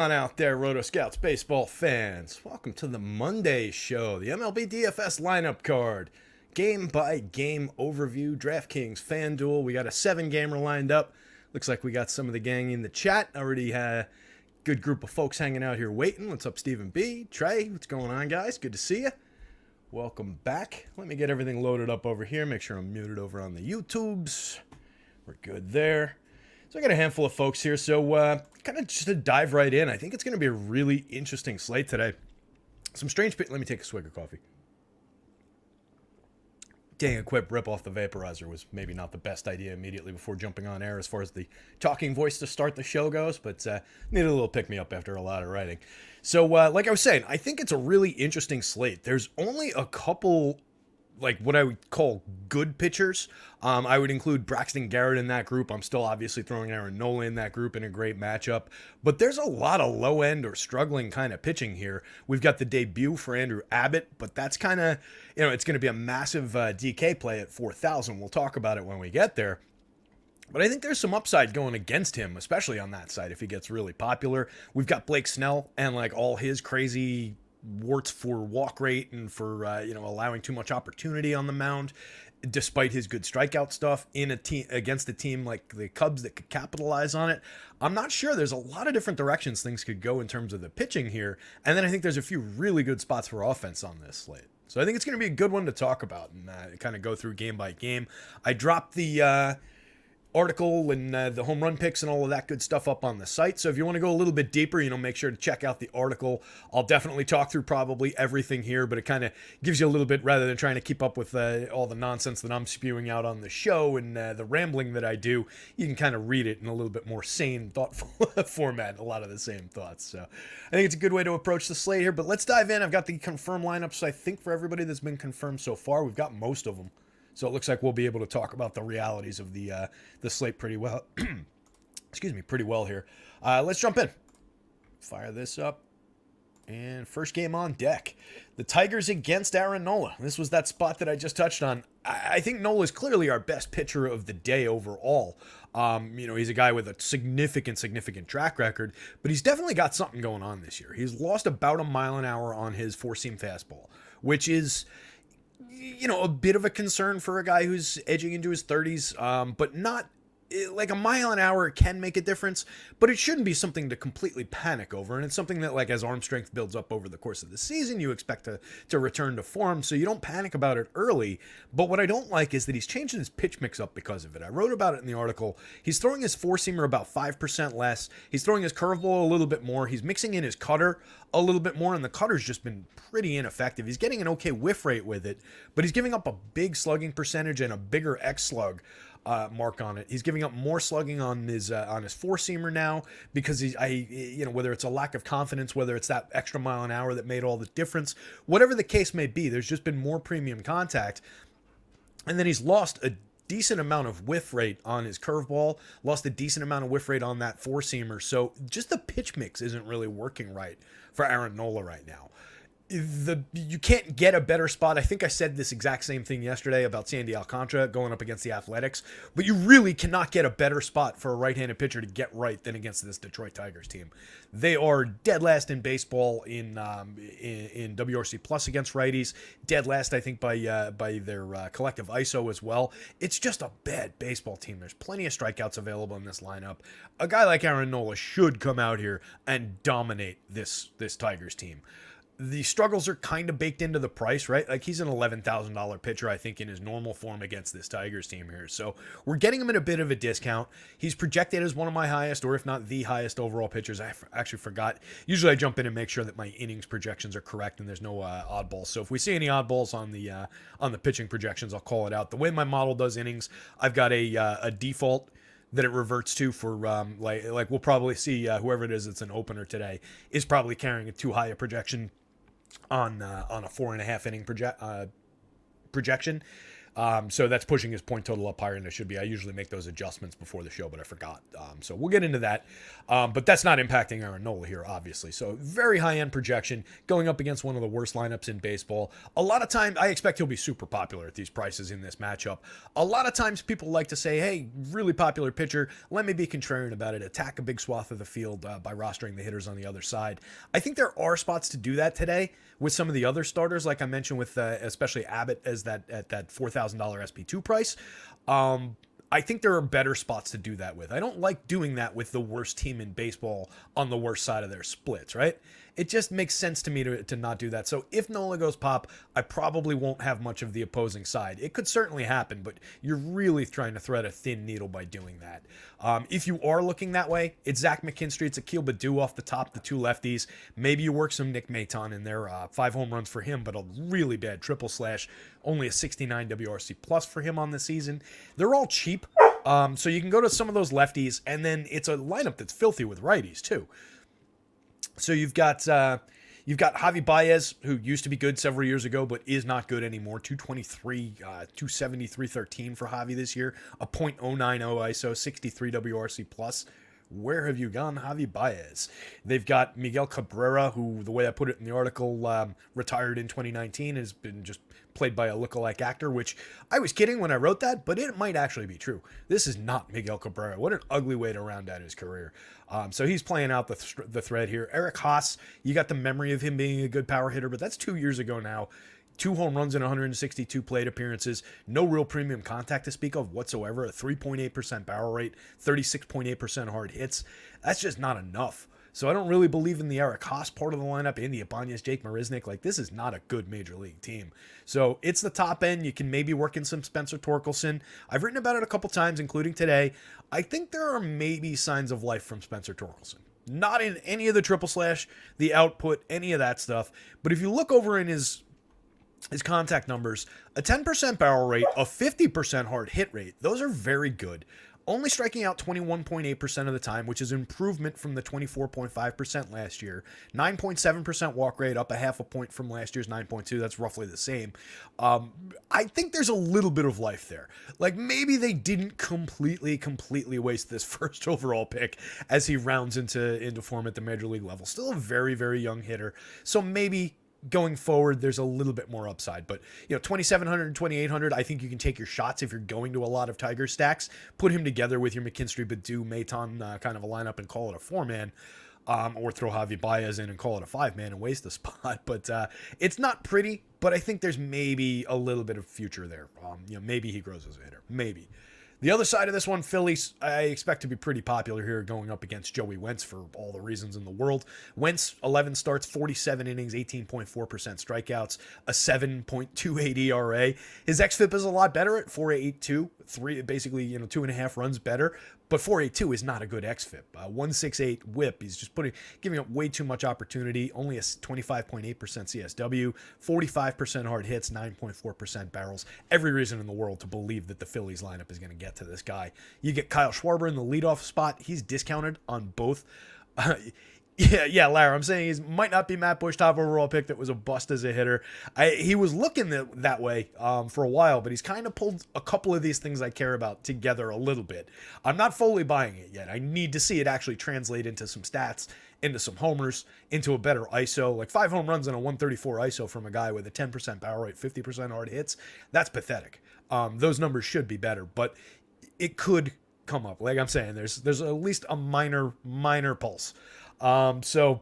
On out there, rotoscouts, baseball fans. Welcome to the Monday show, the MLB DFS Lineup Card. Game by game overview, DraftKings, FanDuel. We got a 7-gamer lined up. Looks like we got some of the gang in the chat. Already had a good group of folks hanging out here waiting. What's up, Stephen B? Trey, what's going on, guys? Good to see you. Welcome back. Let me get everything loaded up over here. Make sure I'm muted over on the YouTubes. We're good there. So I got a handful of folks here, so kind of just to dive right in, I think it's going to be a really interesting slate today. Some strange... Let me take a swig of coffee. Getting a quick rip off the vaporizer was maybe not the best idea immediately before jumping on air as far as the talking voice to start the show goes, but needed a little pick-me-up after a lot of writing. So like I was saying, I think it's a really interesting slate. There's only a couple... like what I would call good pitchers. I would include Braxton Garrett in that group. I'm still obviously throwing Aaron Nola in that group in a great matchup. But there's a lot of low end or struggling kind of pitching here. We've got the debut for Andrew Abbott, but that's kind of, it's going to be a massive DK play at 4,000. We'll talk about it when we get there. But I think there's some upside going against him, especially on that side if he gets really popular. We've got Blake Snell and like all his crazy warts for walk rate and for allowing too much opportunity on the mound, despite his good strikeout stuff in a team against a team like the Cubs that could capitalize on it. I'm not sure. There's a lot of different directions things could go in terms of the pitching here, and then I think there's a few really good spots for offense on this slate. So I think it's going to be a good one to talk about and kind of go through game by game. I dropped the article and the home run picks and all of that good stuff up on the site. So if you want to go a little bit deeper, make sure to check out the article. I'll definitely talk through probably everything here, but it kind of gives you a little bit rather than trying to keep up with all the nonsense that I'm spewing out on the show and the rambling that I do. You can kind of read it in a little bit more sane, thoughtful format, a lot of the same thoughts. So I think it's a good way to approach the slate here, but let's dive in. I've got the confirmed lineups, I think, for everybody that's been confirmed so far. We've got most of them. So it looks like we'll be able to talk about the realities of the slate pretty well. Excuse me, pretty well here. Let's jump in. Fire this up. And first game on deck. The Tigers against Aaron Nola. This was that spot that I just touched on. I think Nola is clearly our best pitcher of the day overall. He's a guy with a significant track record, but he's definitely got something going on this year. He's lost about a mile an hour on his four-seam fastball, which is... a bit of a concern for a guy who's edging into his 30s, but not like a mile an hour can make a difference, but it shouldn't be something to completely panic over. And it's something that, like, as arm strength builds up over the course of the season, you expect to return to form. So you don't panic about it early. But what I don't like is that he's changing his pitch mix up because of it. I wrote about it in the article. He's throwing his four-seamer about 5% less. He's throwing his curveball a little bit more. He's mixing in his cutter a little bit more, and the cutter's just been pretty ineffective. He's getting an okay whiff rate with it, but he's giving up a big slugging percentage and a bigger X slug mark on it. He's giving up more slugging on his four-seamer now because whether it's a lack of confidence, whether it's that extra mile an hour that made all the difference, whatever the case may be, there's just been more premium contact. And then he's lost a decent amount of whiff rate on his curveball, lost a decent amount of whiff rate on that four-seamer. So just the pitch mix isn't really working right for Aaron Nola right now. You can't get a better spot. I think I said this exact same thing yesterday about Sandy Alcantara going up against the Athletics, but you really cannot get a better spot for a right-handed pitcher to get right than against this Detroit Tigers team. They are dead last in baseball in WRC plus against righties, dead last I think by their collective ISO as well. It's just a bad baseball team. There's plenty of strikeouts available in this lineup. A guy like Aaron Nola should come out here and dominate this Tigers team. The struggles are kind of baked into the price, right? Like, he's an $11,000 pitcher, I think, in his normal form against this Tigers team here. So we're getting him at a bit of a discount. He's projected as one of my highest, or if not the highest overall pitchers. I actually forgot. Usually I jump in and make sure that my innings projections are correct and there's no oddballs. So if we see any oddballs on the pitching projections, I'll call it out. The way my model does innings, I've got a default that it reverts to for like we'll probably see whoever it is that's an opener today is probably carrying a too high a projection on a 4.5 inning projection. So that's pushing his point total up higher than it should be. I usually make those adjustments before the show, but I forgot. So we'll get into that. But that's not impacting Aaron Nola here, obviously. So very high-end projection going up against one of the worst lineups in baseball. A lot of times, I expect he'll be super popular at these prices in this matchup. A lot of times people like to say, hey, really popular pitcher, let me be contrarian about it, attack a big swath of the field by rostering the hitters on the other side. I think there are spots to do that today with some of the other starters, like I mentioned with especially Abbott as that at that $4,000 SP2 price. I think there are better spots to do that with. I don't like doing that with the worst team in baseball on the worst side of their splits, right? It just makes sense to me to not do that. So if Nola goes pop, I probably won't have much of the opposing side. It could certainly happen, but you're really trying to thread a thin needle by doing that. If you are looking that way, it's Zach McKinstry, it's Akil Baddoo off the top, the two lefties. Maybe you work some Nick Maton in there. 5 home runs for him, but a really bad triple slash. Only a 69 WRC plus for him on the season. They're all cheap. So you can go to some of those lefties, and then it's a lineup that's filthy with righties too. So you've got Javi Baez, who used to be good several years ago, but is not good anymore. 223, 270, 313 for Javi this year. A .090 ISO, 63 WRC plus. Where have you gone, Javi Baez? They've got Miguel Cabrera, who, the way I put it in the article, retired in 2019, has been just played by a lookalike actor, which I was kidding when I wrote that, but it might actually be true. This is not Miguel Cabrera. What an ugly way to round out his career. So he's playing out the thread here. Eric Haas, you got the memory of him being a good power hitter, but that's 2 years ago now. 2 home runs in 162 plate appearances. No real premium contact to speak of whatsoever. A 3.8% barrel rate, 36.8% hard hits. That's just not enough. So I don't really believe in the Eric Haas part of the lineup, Andy Ibanez, Jake Marisnick. Like, this is not a good major league team. So it's the top end. You can maybe work in some Spencer Torkelson. I've written about it a couple times, including today. I think there are maybe signs of life from Spencer Torkelson. Not in any of the triple slash, the output, any of that stuff. But if you look over in his contact numbers, a 10% barrel rate, a 50% hard hit rate, those are very good. Only striking out 21.8% of the time, which is an improvement from the 24.5% last year. 9.7% walk rate, up a half a point from last year's 9.2. That's roughly the same. I think there's a little bit of life there. Like, maybe they didn't completely waste this first overall pick as he rounds into form at the major league level. Still a very, very young hitter. So maybe going forward, there's a little bit more upside, but 2,700 and 2,800, I think you can take your shots if you're going to a lot of Tiger stacks. Put him together with your McKinstry, Baddoo, Maton kind of a lineup and call it a 4-man, or throw Javi Baez in and call it a 5-man and waste the spot. But it's not pretty, but I think there's maybe a little bit of future there. Maybe he grows as a hitter, maybe. The other side of this one, Phillies, I expect to be pretty popular here going up against Joey Wentz for all the reasons in the world. Wentz, 11 starts, 47 innings, 18.4% strikeouts, a 7.28 ERA. His xFIP is a lot better at 4.82, basically 2.5 runs better. But 4.82 is not a good xFIP. 1.68 WHIP. He's just giving up way too much opportunity. Only a 25.8% CSW, 45% hard hits, 9.4% barrels. Every reason in the world to believe that the Phillies lineup is going to get to this guy. You get Kyle Schwarber in the leadoff spot. He's discounted on both. Yeah, Larry, I'm saying he might not be Matt Bush, top overall pick that was a bust as a hitter. He was looking that way for a while, but he's kind of pulled a couple of these things I care about together a little bit. I'm not fully buying it yet. I need to see it actually translate into some stats, into some homers, into a better ISO. Like 5 home runs and a 134 ISO from a guy with a 10% barrel rate, 50% hard hits. That's pathetic. Those numbers should be better, but it could come up. Like I'm saying, there's at least a minor pulse. So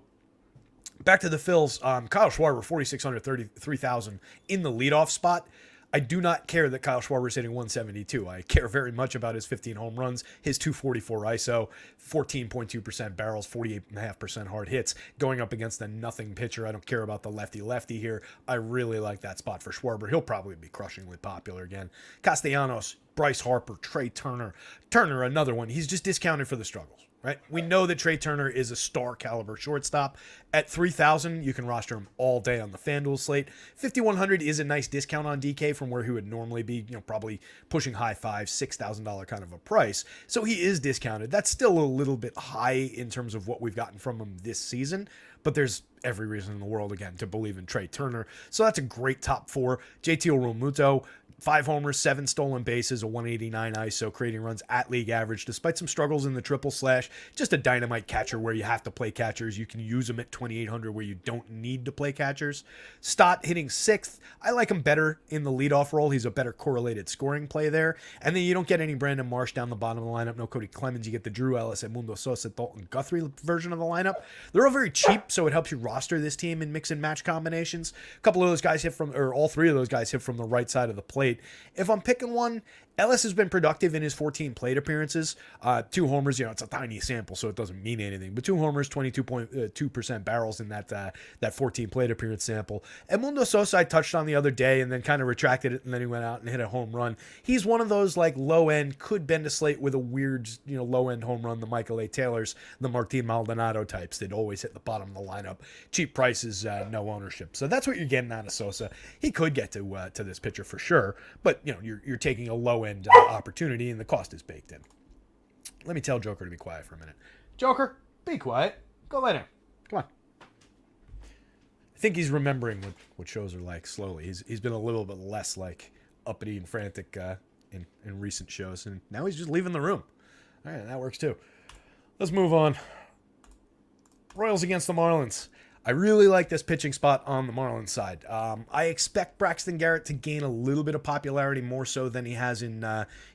back to the Phils, Kyle Schwarber, 4,600, 33,000 in the leadoff spot. I do not care that Kyle Schwarber is hitting 172. I care very much about his 15 home runs, his 244 ISO, 14.2% barrels, 48.5% hard hits, going up against a nothing pitcher. I don't care about the lefty here. I really like that spot for Schwarber. He'll probably be crushingly popular again. Castellanos, Bryce Harper, Trey Turner. Turner, another one. He's just discounted for the struggles. Right? We know that Trey Turner is a star caliber shortstop. At 3,000, you can roster him all day on the FanDuel slate. 5,100 is a nice discount on DK from where he would normally be, probably pushing high $5,000, $6,000 kind of a price. So he is discounted. That's still a little bit high in terms of what we've gotten from him this season, but there's every reason in the world, again, to believe in Trey Turner. So that's a great top 4. JT Realmuto, 5 homers, 7 stolen bases, a 189 ISO, creating runs at league average, despite some struggles in the triple slash. Just a dynamite catcher where you have to play catchers. You can use him at 2,800 where you don't need to play catchers. Stott hitting 6th. I like him better in the leadoff role. He's a better correlated scoring play there. And then you don't get any Brandon Marsh down the bottom of the lineup. No Cody Clemens. You get the Drew Ellis, Edmundo Sosa, Dalton Guthrie version of the lineup. They're all very cheap, so it helps you roster this team in mix and match combinations. A couple of those guys hit from, or all 3 of those guys hit from the right side of the plate. If I'm picking one, Ellis has been productive in his 14 plate appearances. 2 homers, it's a tiny sample, so it doesn't mean anything. But 2 homers, 22.2% barrels in that 14 plate appearance sample. Edmundo Sosa I touched on the other day and then kind of retracted it, and then he went out and hit a home run. He's one of those like low end, could bend a slate with a weird, low end home run. The Michael A. Taylors, the Martin Maldonado types that always hit the bottom of the lineup. Cheap prices, no ownership. So that's what you're getting out of Sosa. He could get to this pitcher for sure, but you're taking a low end opportunity, and the cost is baked in. Let me tell Joker to be quiet for a minute. Joker, be quiet. Go lay down. Come on. I think he's remembering what shows are like slowly. He's been a little bit less like uppity and frantic in recent shows, and now he's just leaving the room. All right, that works too. Let's move on. Royals against the Marlins. I really like this pitching spot on the Marlins side. I expect Braxton Garrett to gain a little bit of popularity, more so than he has in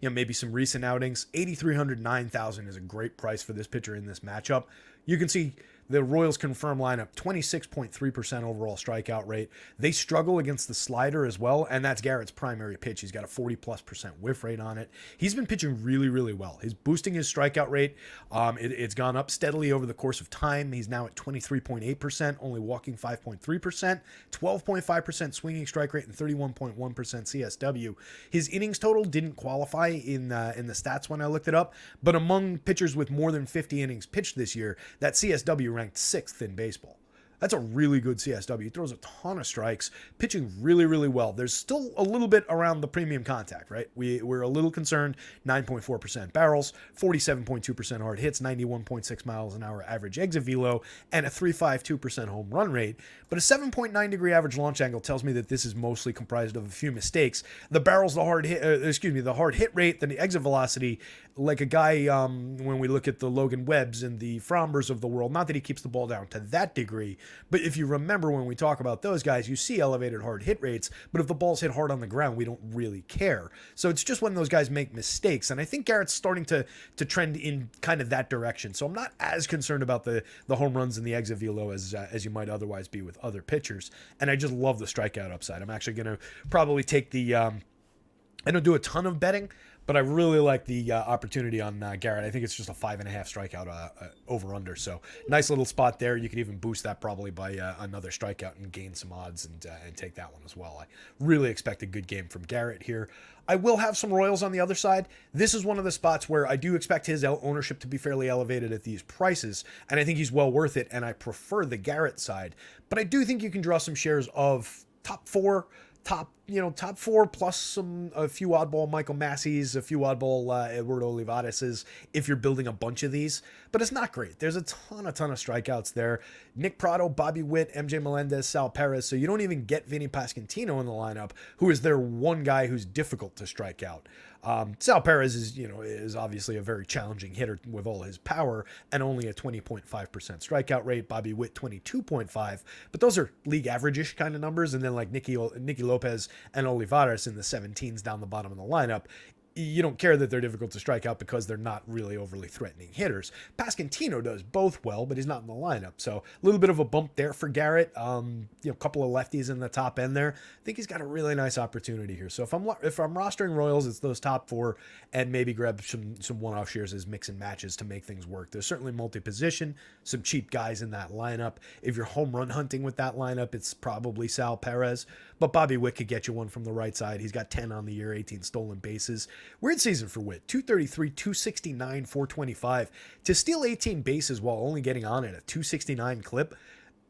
maybe some recent outings. 8,300, 9,000 is a great price for this pitcher in this matchup. You can see the Royals confirmed lineup, 26.3% overall strikeout rate. They struggle against the slider as well, and that's Garrett's primary pitch. He's got a 40+% whiff rate on it. He's been pitching really, really well. He's boosting his strikeout rate. It's gone up steadily over the course of time. He's now at 23.8%, only walking 5.3%, 12.5% swinging strike rate, and 31.1% CSW. His innings total didn't qualify in the stats when I looked it up, but among pitchers with more than 50 innings pitched this year, that CSW ranked 6th in baseball. That's a really good CSW. He throws a ton of strikes, pitching really, really well. There's still a little bit around the premium contact, right? We're a little concerned. 9.4% barrels, 47.2% hard hits, 91.6 miles an hour average exit velo, and a 3.52% home run rate. But a 7.9 degree average launch angle tells me that this is mostly comprised of a few mistakes. The barrels, the hard hit rate, then the exit velocity, like a guy, when we look at the Logan Webbs and the Frombers of the world, not that he keeps the ball down to that degree, but if you remember when we talk about those guys, you see elevated hard hit rates, but if the ball's hit hard on the ground, we don't really care. So it's just when those guys make mistakes, and I think Garrett's starting to trend in kind of that direction. So I'm not as concerned about the home runs and the exit velo as you might otherwise be with other pitchers, and I just love the strikeout upside. I'm actually going to probably take the I don't do a ton of betting, but I really like the opportunity on Garrett. I think it's just a 5.5 strikeout over-under. So nice little spot there. You could even boost that probably by another strikeout and gain some odds and take that one as well. I really expect a good game from Garrett here. I will have some Royals on the other side. This is one of the spots where I do expect his ownership to be fairly elevated at these prices, and I think he's well worth it, and I prefer the Garrett side. But I do think you can draw some shares of top 4 plus a few oddball Michael Massey's, a few oddball Eduardo Olivares's if you're building a bunch of these, but it's not great. There's a ton of strikeouts there. Nick Prado, Bobby Witt, MJ Melendez, Sal Perez, so you don't even get Vinny Pasquantino in the lineup, who is their one guy who's difficult to strike out. Sal Perez is obviously a very challenging hitter with all his power and only a 20.5% strikeout rate. Bobby Witt 22.5, but those are league average-ish kind of numbers. And then like Nicky Lopez and Olivares in the 17s down the bottom of the lineup. You don't care that they're difficult to strike out because they're not really overly threatening hitters. Pasquantino does both well, but he's not in the lineup. So a little bit of a bump there for Garrett. A couple of lefties in the top end there. I think he's got a really nice opportunity here. So if I'm rostering Royals, it's those top 4 and maybe grab some one-off shares as mix and matches to make things work. There's certainly multi-position, some cheap guys in that lineup. If you're home run hunting with that lineup, it's probably Sal Perez. But Bobby Witt could get you one from the right side. He's got 10 on the year, 18 stolen bases. Weird season for Witt. 233, 269, 425. To steal 18 bases while only getting on at a 269 clip,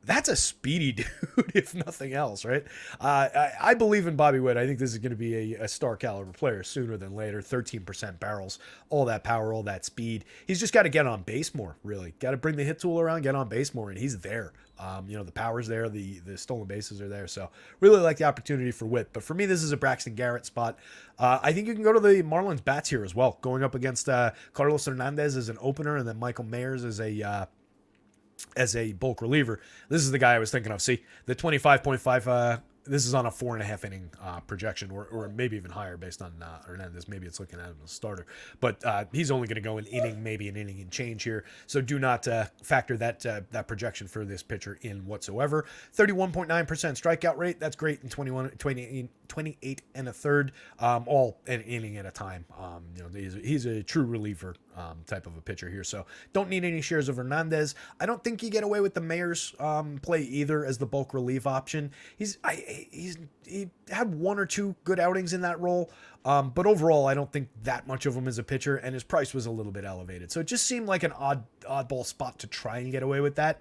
That's a speedy dude, if nothing else, right? I believe in Bobby Witt. I think this is going to be a star caliber player sooner than later. 13% barrels, all that power, all that speed. He's just got to get on base more, really. Got to bring the hit tool around, get on base more, and he's there. The power's there, the stolen bases are there. So really like the opportunity for Witt. But for me, this is a Braxton Garrett spot. I think you can go to the Marlins bats here as well, going up against Carlos Hernandez as an opener, and then Michael Mayers as a bulk reliever. This is the guy I was thinking of. See, the 25.5, this is on a 4.5 inning projection, or maybe even higher based on Hernandez. Maybe it's looking at him as a starter. But he's only going to go an inning, maybe an inning and change here. So do not factor that projection for this pitcher in whatsoever. 31.9% strikeout rate. That's great in 28 and a third, all an inning at a time. He's a true reliever type of a pitcher here. So don't need any shares of Hernandez. I don't think you get away with the Mayers play either as the bulk relief option. He had one or two good outings in that role, but overall I don't think that much of him as a pitcher, and his price was a little bit elevated. So it just seemed like an oddball spot to try and get away with that.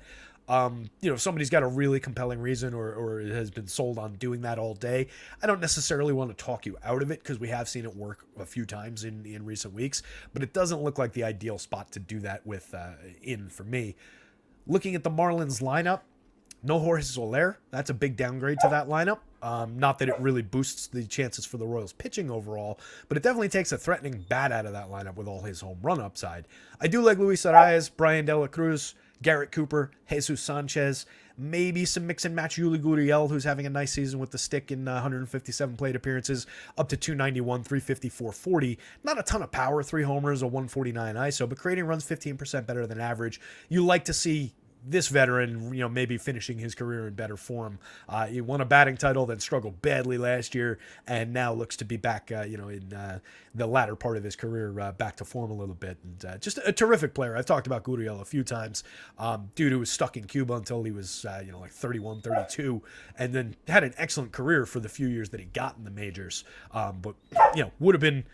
If somebody's got a really compelling reason or has been sold on doing that all day, I don't necessarily want to talk you out of it because we have seen it work a few times in recent weeks, but it doesn't look like the ideal spot to do that with for me. Looking at the Marlins lineup, no Jorge Soler. That's a big downgrade to that lineup. Not that it really boosts the chances for the Royals pitching overall, but it definitely takes a threatening bat out of that lineup with all his home run upside. I do like Luis Arias, Brian De La Cruz, Garrett Cooper, Jesus Sanchez, maybe some mix and match Yuli Gurriel, who's having a nice season with the stick in 157 plate appearances, up to 291, 350, 440. Not a ton of power, 3 homers, a 149 ISO, but creating runs 15% better than average. You like to see this veteran, maybe finishing his career in better form. He won a batting title, then struggled badly last year, and now looks to be back, in the latter part of his career, back to form a little bit. And just a terrific player. I've talked about Gurriel a few times. Dude who was stuck in Cuba until he was, like 31, 32, and then had an excellent career for the few years that he got in the majors. But would have been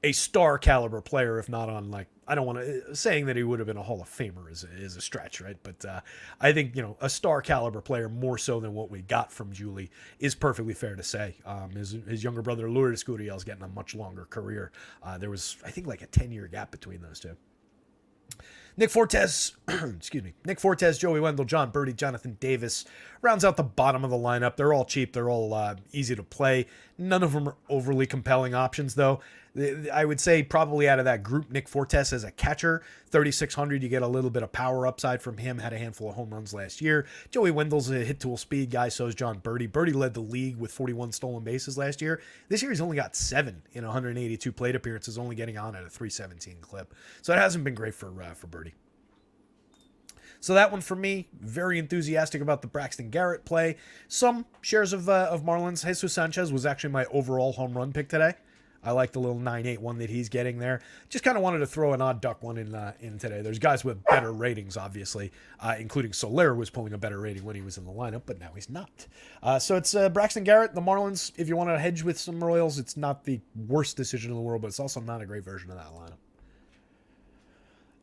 a star caliber player, if not on I don't want to saying that he would have been a Hall of Famer is a stretch, right? But I think a star caliber player more so than what we got from Julie is perfectly fair to say. His younger brother Lourdes Gurriel is getting a much longer career. There was I think like a 10-year gap between those two. Nick Fortes, Nick Fortes, Joey Wendell, John Birdie, Jonathan Davis rounds out the bottom of the lineup. They're all cheap. They're all easy to play. None of them are overly compelling options, though. I would say probably out of that group, Nick Fortes as a catcher, 3,600, you get a little bit of power upside from him. Had a handful of home runs last year. Joey Wendell's a hit tool speed guy, so is John Birdie. Birdie led the league with 41 stolen bases last year. This year he's only got 7 in 182 plate appearances, only getting on at a 317 clip. So it hasn't been great for Birdie. So that one for me, very enthusiastic about the Braxton Garrett play. Some shares of Marlins. Jesus Sanchez was actually my overall home run pick today. I like the little 9.8 one that he's getting there. Just kind of wanted to throw an odd duck one in today. There's guys with better ratings, obviously, including Soler was pulling a better rating when he was in the lineup, but now he's not. So it's Braxton Garrett, the Marlins. If you want to hedge with some Royals, it's not the worst decision in the world, but it's also not a great version of that lineup.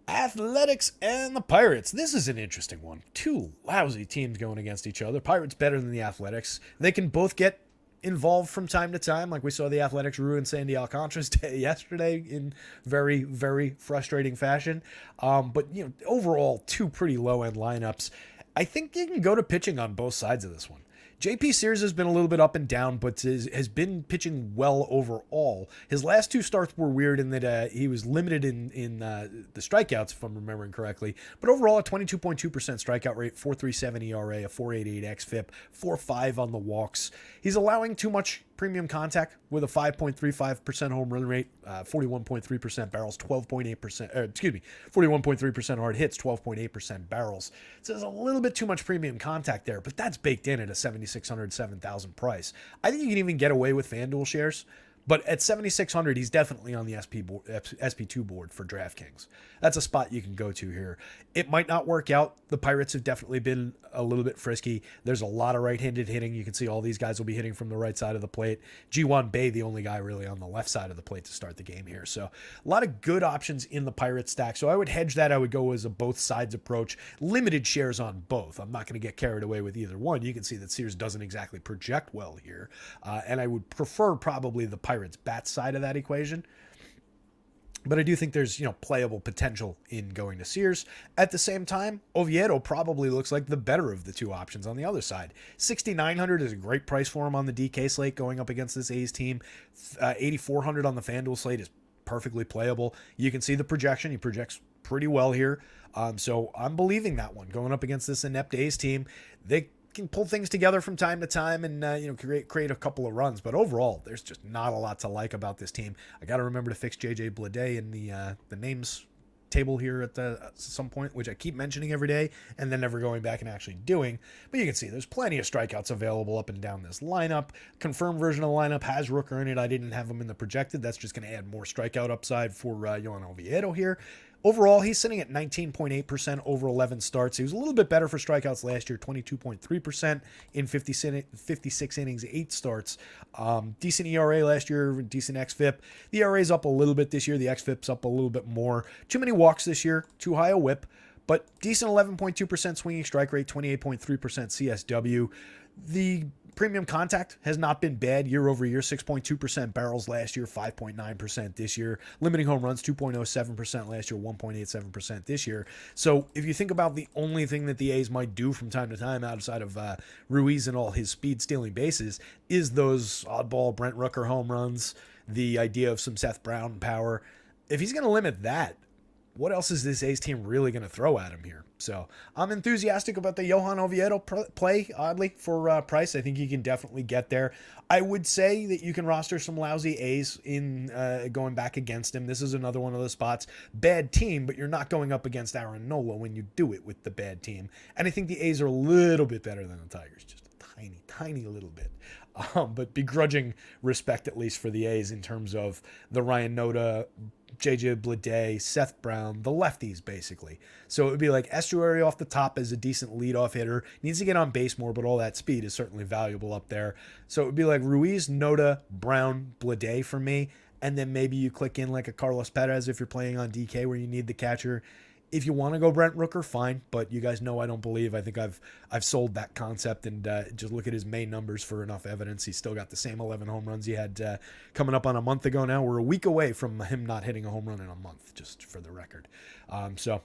Athletics and the Pirates. This is an interesting one. 2 lousy teams going against each other. Pirates better than the Athletics. They can both get involved from time to time, like we saw the Athletics ruin Sandy Alcantara's day yesterday in very, very frustrating fashion. But overall, 2 pretty low-end lineups. I think you can go to pitching on both sides of this one. JP Sears has been a little bit up and down, but has been pitching well overall. His last 2 starts were weird in that he was limited in the strikeouts, if I'm remembering correctly. But overall, a 22.2% strikeout rate, 4.37 ERA, a 4.88 xFIP, 4.5 on the walks. He's allowing too much premium contact with a 5.35% home run rate, 41.3% barrels, 41.3% hard hits, 12.8% barrels. So there's a little bit too much premium contact there, but that's baked in at a $7,600, $7,000 price. I think you can even get away with FanDuel shares. But at 7,600, he's definitely on the SP2 board for DraftKings. That's a spot you can go to here. It might not work out. The Pirates have definitely been a little bit frisky. There's a lot of right-handed hitting. You can see all these guys will be hitting from the right side of the plate. Ji-hwan Bae, the only guy really on the left side of the plate to start the game here. So a lot of good options in the Pirates stack. So I would hedge that. I would go as a both sides approach. Limited shares on both. I'm not going to get carried away with either one. You can see that Sears doesn't exactly project well here. And I would prefer probably the Pirates bat side of that equation. But I do think there's, playable potential in going to Sears. At the same time, Oviedo probably looks like the better of the two options on the other side. 6,900 is a great price for him on the DK slate going up against this A's team. 8,400 on the FanDuel slate is perfectly playable. You can see the projection. He projects pretty well here. So I'm believing that one going up against this inept A's team. They can pull things together from time to time and create a couple of runs, but overall there's just not a lot to like about this team. I got to remember to fix JJ Bleday in the names table here at some point, which I keep mentioning every day and then never going back and actually doing. But you can see there's plenty of strikeouts available up and down this lineup. Confirmed version of the lineup has Rooker in it. I didn't have him in the projected. That's just going to add more strikeout upside for Yohan Oviedo here. Overall, he's sitting at 19.8% over 11 starts. He was a little bit better for strikeouts last year, 22.3% in 56 innings, 8 starts. Decent ERA last year, decent xFIP. The ERA's up a little bit this year. The xFIP's up a little bit more. Too many walks this year, too high a whip, but decent 11.2% swinging strike rate, 28.3% CSW. The premium contact has not been bad year over year, 6.2% barrels last year, 5.9% this year. Limiting home runs, 2.07% last year, 1.87% this year. So if you think about the only thing that the A's might do from time to time outside of Ruiz and all his speed stealing bases is those oddball Brent Rooker home runs, the idea of some Seth Brown power. If he's going to limit that, what else is this A's team really going to throw at him here? So I'm enthusiastic about the Yohan Oviedo play, oddly, for price. I think he can definitely get there. I would say that you can roster some lousy A's in going back against him. This is another one of those spots. Bad team, but you're not going up against Aaron Nola when you do it with the bad team. And I think the A's are a little bit better than the Tigers, just a tiny, tiny little bit. But begrudging respect, at least for the A's, in terms of the Ryan Noda, JJ Bleday, Seth Brown, the lefties, basically. So it would be like Estuary off the top as a decent leadoff hitter. Needs to get on base more, but all that speed is certainly valuable up there. So it would be like Ruiz, Noda, Brown, Bleday for me. And then maybe you click in like a Carlos Perez if you're playing on DK where you need the catcher. If you want to go Brent Rooker, fine, but you guys know I don't believe. I think I've sold that concept, and just look at his May numbers for enough evidence. He's still got the same 11 home runs he had coming up on a month ago now. We're a week away from him not hitting a home run in a month, just for the record. So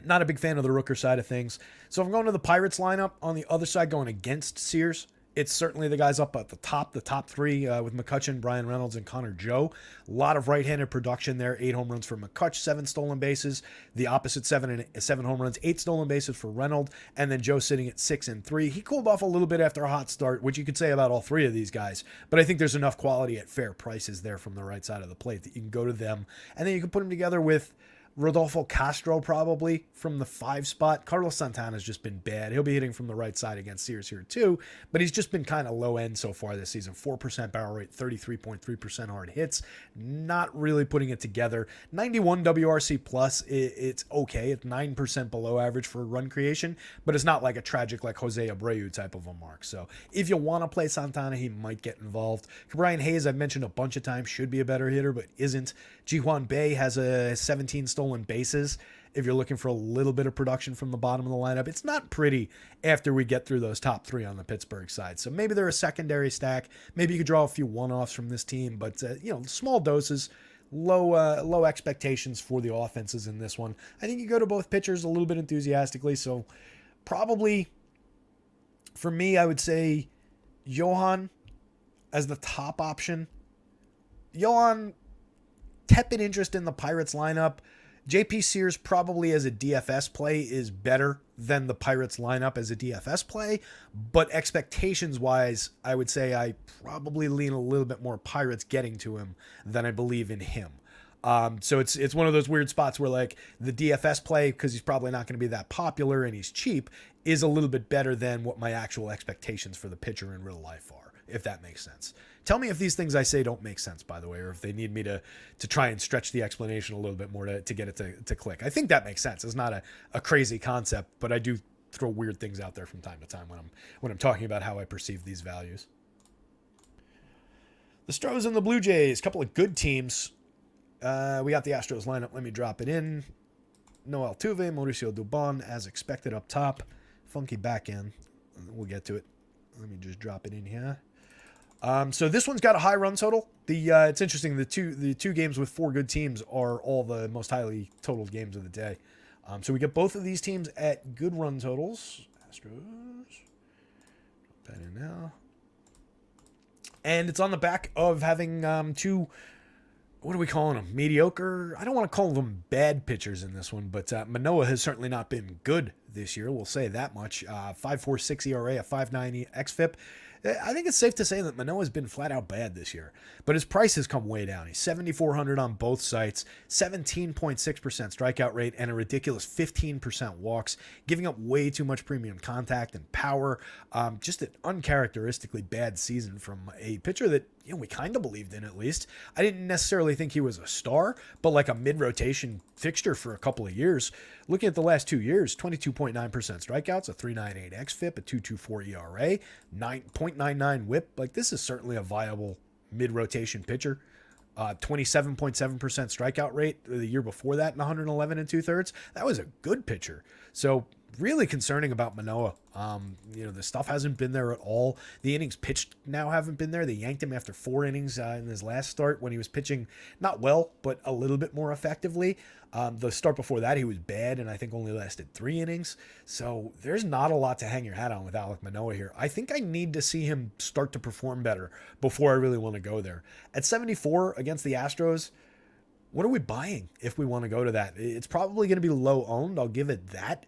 not a big fan of the Rooker side of things. So if I'm going to the Pirates lineup, on the other side going against Sears, it's certainly the guys up at the top three with McCutchen, Brian Reynolds, and Connor Joe. A lot of right-handed production there. 8 home runs for McCutch, 7 stolen bases. The opposite 7 home runs, 8 stolen bases for Reynolds, and then Joe sitting at 6 and 3. He cooled off a little bit after a hot start, which you could say about all 3 of these guys. But I think there's enough quality at fair prices there from the right side of the plate that you can go to them, and then you can put them together with Rodolfo Castro probably from the 5 spot. Carlos Santana's just been bad. He'll be hitting from the right side against Sears here too, but he's just been kind of low end so far this season. 4% barrel rate, 33.3% hard hits. Not really putting it together. 91 WRC plus, it's okay. It's 9% below average for run creation, but it's not like a tragic like Jose Abreu type of a mark. So if you want to play Santana, he might get involved. Brian Hayes, I've mentioned a bunch of times, should be a better hitter, but isn't. Ji-hwan Bae has a 17 stolen bases. If you're looking for a little bit of production from the bottom of the lineup, it's not pretty after we get through those top 3 on the Pittsburgh side. So maybe they're a secondary stack. Maybe you could draw a few one-offs from this team, but small doses, low expectations for the offenses in this one. I think you go to both pitchers a little bit enthusiastically. So probably for me, I would say Yohan as the top option. Yohan, tepid interest in the Pirates lineup. JP Sears probably as a DFS play is better than the Pirates lineup as a DFS play, but expectations wise, I would say I probably lean a little bit more Pirates getting to him than I believe in him. So it's one of those weird spots where like the DFS play, because he's probably not going to be that popular and he's cheap, is a little bit better than what my actual expectations for the pitcher in real life are. if that makes sense. Tell me if these things I say don't make sense, by the way, or if they need me to try and stretch the explanation a little bit more to get it to click. I think that makes sense. It's not a crazy concept, but I do throw weird things out there from time to time when I'm talking about how I perceive these values. The Stros and the Blue Jays, couple of good teams. We got the Astros lineup. Let me drop it in. Noel Tuve, Mauricio Dubon, as expected up top. Funky back end. We'll get to it. Let me just drop it in here. So this one's got a high run total. It's interesting. The two games with 4 good teams are all the most highly totaled games of the day. So we get both of these teams at good run totals. Astros. Drop that in now. And it's on the back of having two, what are we calling them? Mediocre? I don't want to call them bad pitchers in this one, but Manoah has certainly not been good this year. We'll say that much. 5.46 ERA, a 5.90 xFIP. I think it's safe to say that Manoah's been flat out bad this year, but his price has come way down. He's 7,400 on both sites, 17.6% strikeout rate, and a ridiculous 15% walks, giving up way too much premium contact and power. Just an uncharacteristically bad season from a pitcher that we kind of believed in, at least. I didn't necessarily think he was a star, but like a mid-rotation fixture for a couple of years. Looking at the last 2 years, 22.9% strikeouts, a 3.98 xFIP, a 2.24 ERA, 9.99 WHIP. Like, this is certainly a viable mid-rotation pitcher. 27.7% strikeout rate the year before that in 111 2/3. That was a good pitcher. So really concerning about Manoah. The stuff hasn't been there at all. The innings pitched now haven't been there. They yanked him after 4 innings in his last start when he was pitching not well, but a little bit more effectively. The start before that, he was bad and I think only lasted 3 innings. So there's not a lot to hang your hat on with Alek Manoah here. I think I need to see him start to perform better before I really want to go there. At 74 against the Astros, what are we buying if we want to go to that? It's probably going to be low owned. I'll give it that.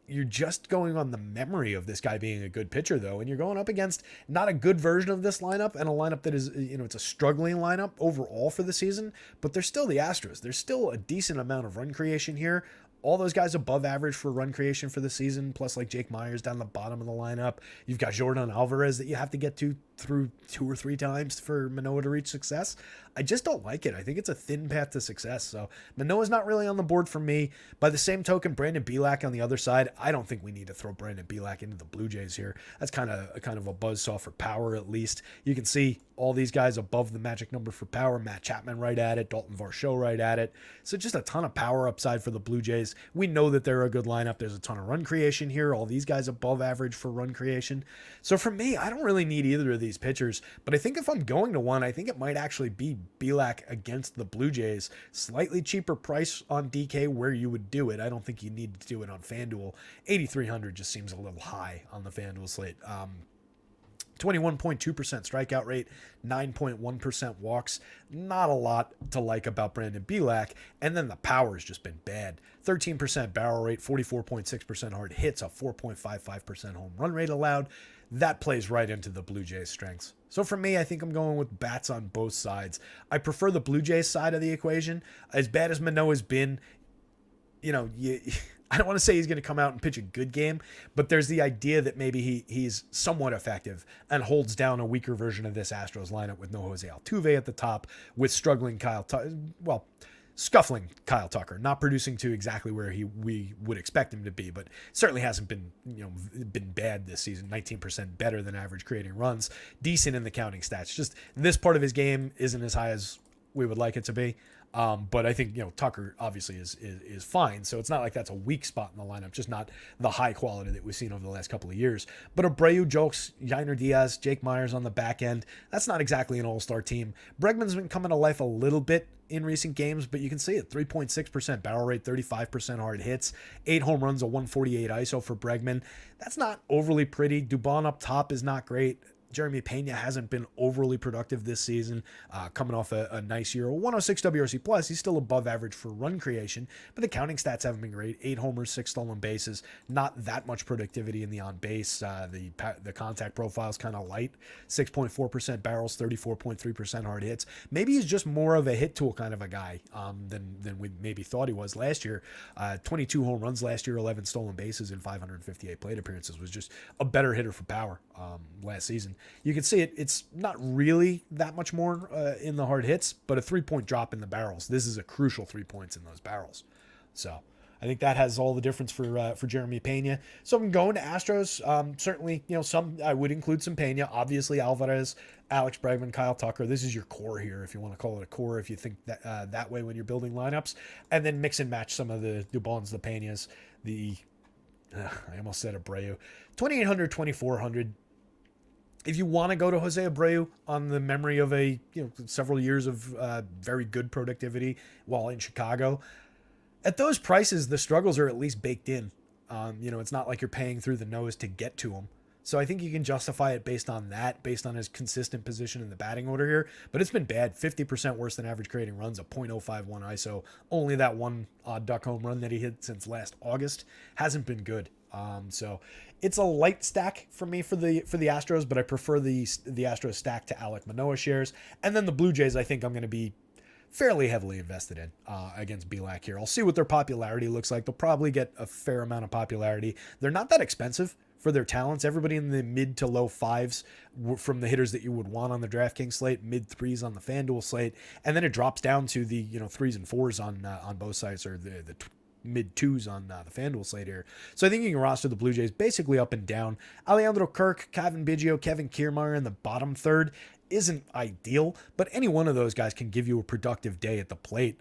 You're just going on the memory of this guy being a good pitcher, though, and you're going up against not a good version of this lineup and a lineup that is, it's a struggling lineup overall for the season, but they're still the Astros. There's still a decent amount of run creation here. All those guys above average for run creation for the season, plus like Jake Myers down the bottom of the lineup. You've got Jordan Alvarez that you have to get to through 2 or 3 times for Manoah to reach success. I just don't like it. I think it's a thin path to success. So Manoah's not really on the board for me. By the same token, Brandon Bielak on the other side, I don't think we need to throw Brandon Bielak into the Blue Jays here. That's kind of a buzzsaw for power, at least. You can see all these guys above the magic number for power. Matt Chapman right at it. Dalton Varsho right at it. So just a ton of power upside for the Blue Jays. We know that they're a good lineup. There's a ton of run creation here. All these guys above average for run creation. So for me, I don't really need either of these pitchers, but I think if I'm going to one, I think it might actually be Bielak against the Blue Jays. Slightly cheaper price on DK where you would do it. I don't think you need to do it on FanDuel. 8,300 just seems a little high on the FanDuel slate. 21.2% strikeout rate, 9.1% walks. Not a lot to like about Brandon Bielak. And then the power has just been bad. 13% barrel rate, 44.6% hard hits, a 4.55% home run rate allowed. That plays right into the Blue Jays' strengths. So for me, I think I'm going with bats on both sides. I prefer the Blue Jays side of the equation. As bad as Manoah's been, I don't want to say he's going to come out and pitch a good game, but there's the idea that maybe he's somewhat effective and holds down a weaker version of this Astros lineup with no Jose Altuve at the top, with struggling scuffling Kyle Tucker, not producing to exactly where we would expect him to be, but certainly hasn't been bad this season. 19% better than average creating runs, decent in the counting stats. Just this part of his game isn't as high as we would like it to be. But I think, Tucker obviously is fine. So it's not like that's a weak spot in the lineup, just not the high quality that we've seen over the last couple of years. But Abreu, Jokes, Yainer Diaz, Jake Myers on the back end, that's not exactly an all-star team. Bregman's been coming to life a little bit in recent games, but you can see it. 3.6% barrel rate, 35% hard hits, 8 home runs, a 148 ISO for Bregman. That's not overly pretty. Dubon up top is not great. Jeremy Pena hasn't been overly productive this season, coming off a nice year. 106 WRC plus, he's still above average for run creation, but the counting stats haven't been great. 8 homers, 6 stolen bases, not that much productivity in the on base. The contact profile is kind of light. 6.4% barrels, 34.3% hard hits. Maybe he's just more of a hit tool kind of a guy than we maybe thought he was last year. 22 home runs last year, 11 stolen bases in 558 plate appearances. Was just a better hitter for power last season. You can see it's not really that much more in the hard hits, but a 3-point drop in the barrels. This is a crucial 3 points in those barrels. So I think that has all the difference for Jeremy Pena. So I'm going to Astros. Certainly, some I would include some Pena. Obviously, Alvarez, Alex Bregman, Kyle Tucker. This is your core here, if you want to call it a core, if you think that way when you're building lineups. And then mix and match some of the Dubons, the Penas, I almost said Abreu. 2,800, 2,400. If you want to go to Jose Abreu on the memory of several years of very good productivity while in Chicago, at those prices, the struggles are at least baked in. It's not like you're paying through the nose to get to him. So I think you can justify it based on that, based on his consistent position in the batting order here. But it's been bad. 50% worse than average creating runs, a .051 ISO. Only that one odd duck home run that he hit since last August hasn't been good. So it's a light stack for me for the Astros, but I prefer the Astros stack to Alek Manoah shares. And then the Blue Jays, I think I'm going to be fairly heavily invested in against BLAC here. I'll see what their popularity looks like. They'll probably get a fair amount of popularity. They're not that expensive for their talents. Everybody in the mid to low fives from the hitters that you would want on the DraftKings slate, mid threes on the FanDuel slate, and then it drops down to the threes and fours on both sides, or the mid twos on the FanDuel slate here. So I think you can roster the Blue Jays basically up and down. Alejandro Kirk, Kevin Biggio, Kevin Kiermaier in the bottom third isn't ideal, but any one of those guys can give you a productive day at the plate.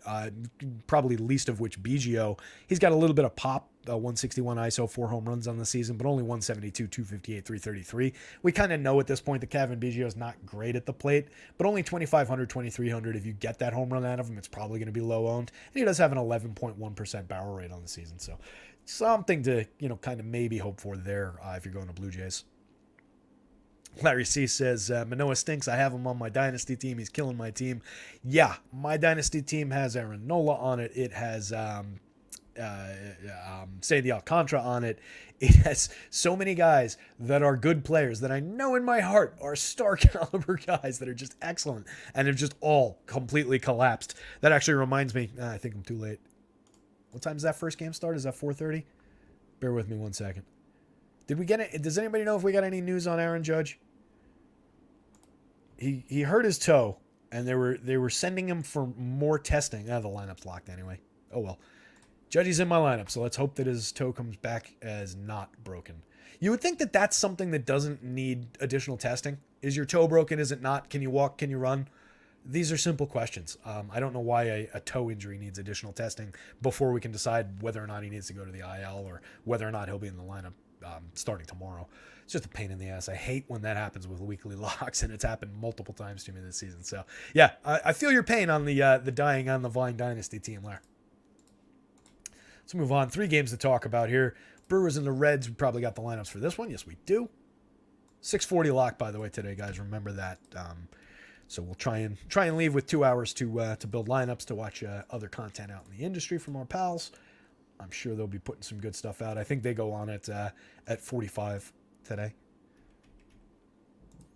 Probably least of which Biggio. He's got a little bit of pop, 161 ISO, 4 home runs on the season, but only 172, 258, 333. We kind of know at this point that Kevin Biggio is not great at the plate, but only 2,500, 2,300. If you get that home run out of him, it's probably going to be low owned. And he does have an 11.1% barrel rate on the season. So something to, kind of maybe hope for there if you're going to Blue Jays. Larry C says, Manoah stinks. I have him on my dynasty team. He's killing my team. Yeah, my dynasty team has Aaron Nola on it. It has Sandy Alcantara on it. It has so many guys that are good players that I know in my heart are star caliber guys that are just excellent and have just all completely collapsed. That actually reminds me, I think I'm too late. What time does that first game start? Is that 4:30? Bear with me 1 second. Did we get it? Does anybody know if we got any news on Aaron Judge? He hurt his toe, and they were sending him for more testing. The lineup's locked anyway. Oh well. Judge's in my lineup, so let's hope that his toe comes back as not broken. You would think that that's something that doesn't need additional testing. Is your toe broken? Is it not? Can you walk? Can you run? These are simple questions. I don't know why a toe injury needs additional testing before we can decide whether or not he needs to go to the IL or whether or not he'll be in the lineup starting tomorrow. It's just a pain in the ass. I hate when that happens with weekly locks, and it's happened multiple times to me this season. So, yeah, I feel your pain on the dying on the Vine Dynasty team there. Let's move on. 3 games to talk about here. Brewers and the Reds. We probably got the lineups for this one. Yes, we do. 6:40 lock, by the way, today, guys. Remember that. So we'll try and leave with 2 hours to build lineups, to watch other content out in the industry from our pals. I'm sure they'll be putting some good stuff out. I think they go on at 45 today.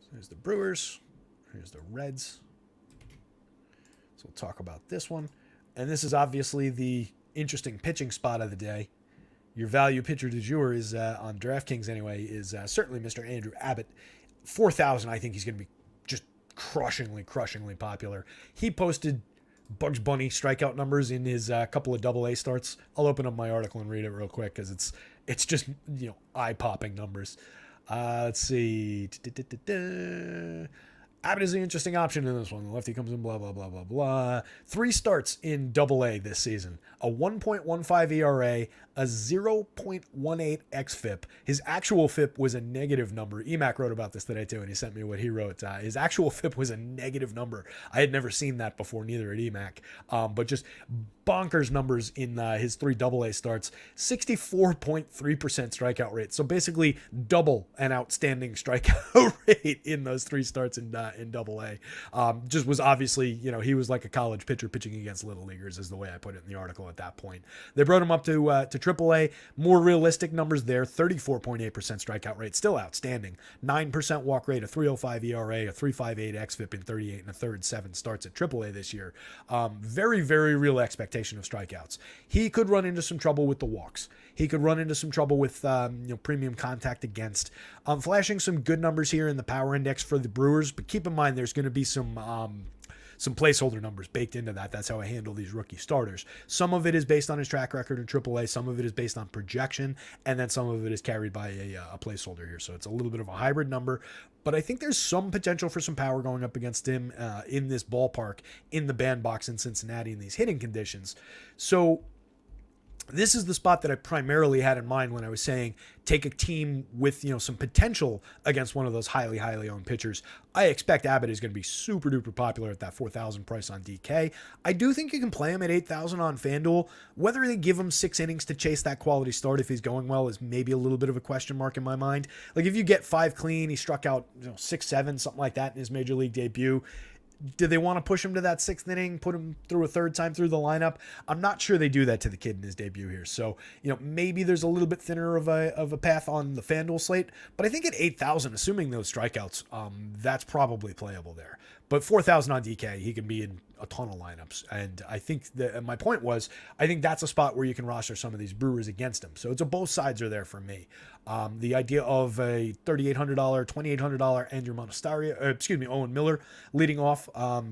So there's the Brewers. Here's the Reds. So we'll talk about this one. And this is obviously the interesting pitching spot of the day. Your value pitcher du jour is on DraftKings anyway, is certainly Mr. Andrew Abbott. 4,000, I think he's going to be just crushingly popular. He posted Bugs Bunny strikeout numbers in his couple of AA starts. I'll open up my article and read it real quick because it's just eye-popping numbers. Let's see. Abbott is an interesting option in this one. The lefty comes in, blah, blah, blah, blah, blah. 3 starts in AA this season. A 1.15 ERA, a 0.18 xFIP. His actual FIP was a negative number. EMAC wrote about this today, too, and he sent me what he wrote. His actual FIP was a negative number. I had never seen that before, neither at EMAC. But just bonkers numbers in his 3 AA starts. 64.3% strikeout rate. So basically double an outstanding strikeout rate in those 3 starts in in Double-A. Just was obviously, he was like a college pitcher pitching against little leaguers, is the way I put it in the article at that point. They brought him up to Triple-A. More realistic numbers there: 34.8% strikeout rate, still outstanding. 9% walk rate, a 3.05 ERA, a 3.58 xFIP in 38 and a third 7 starts at Triple-A this year. Very, very real expectation of strikeouts. He could run into some trouble with the walks. He could run into some trouble with premium contact against. Flashing some good numbers here in the power index for the Brewers, but keep in mind there's going to be some placeholder numbers baked into that. That's how I handle these rookie starters. Some of it is based on his track record in AAA. Some of it is based on projection, and then some of it is carried by a placeholder here. So it's a little bit of a hybrid number, but I think there's some potential for some power going up against him in this ballpark, in the bandbox in Cincinnati, in these hitting conditions. So this is the spot that I primarily had in mind when I was saying take a team with, some potential against one of those highly, highly owned pitchers. I expect Abbott is going to be super duper popular at that 4,000 price on DK. I do think you can play him at 8,000 on FanDuel. Whether they give him 6 innings to chase that quality start if he's going well is maybe a little bit of a question mark in my mind. Like if you get 5 clean, he struck out 6, 7, something like that in his major league debut. Do they want to push him to that 6th inning, put him through a third time through the lineup? I'm not sure they do that to the kid in his debut here. So, maybe there's a little bit thinner of a path on the FanDuel slate, but I think at 8,000, assuming those strikeouts, that's probably playable there. But 4,000 on DK, he can be in a ton of lineups. And I think my point was, I think that's a spot where you can roster some of these Brewers against him. So it's both sides are there for me. The idea of a $3,800, $2,800 Andrew Monasterio, Owen Miller leading off,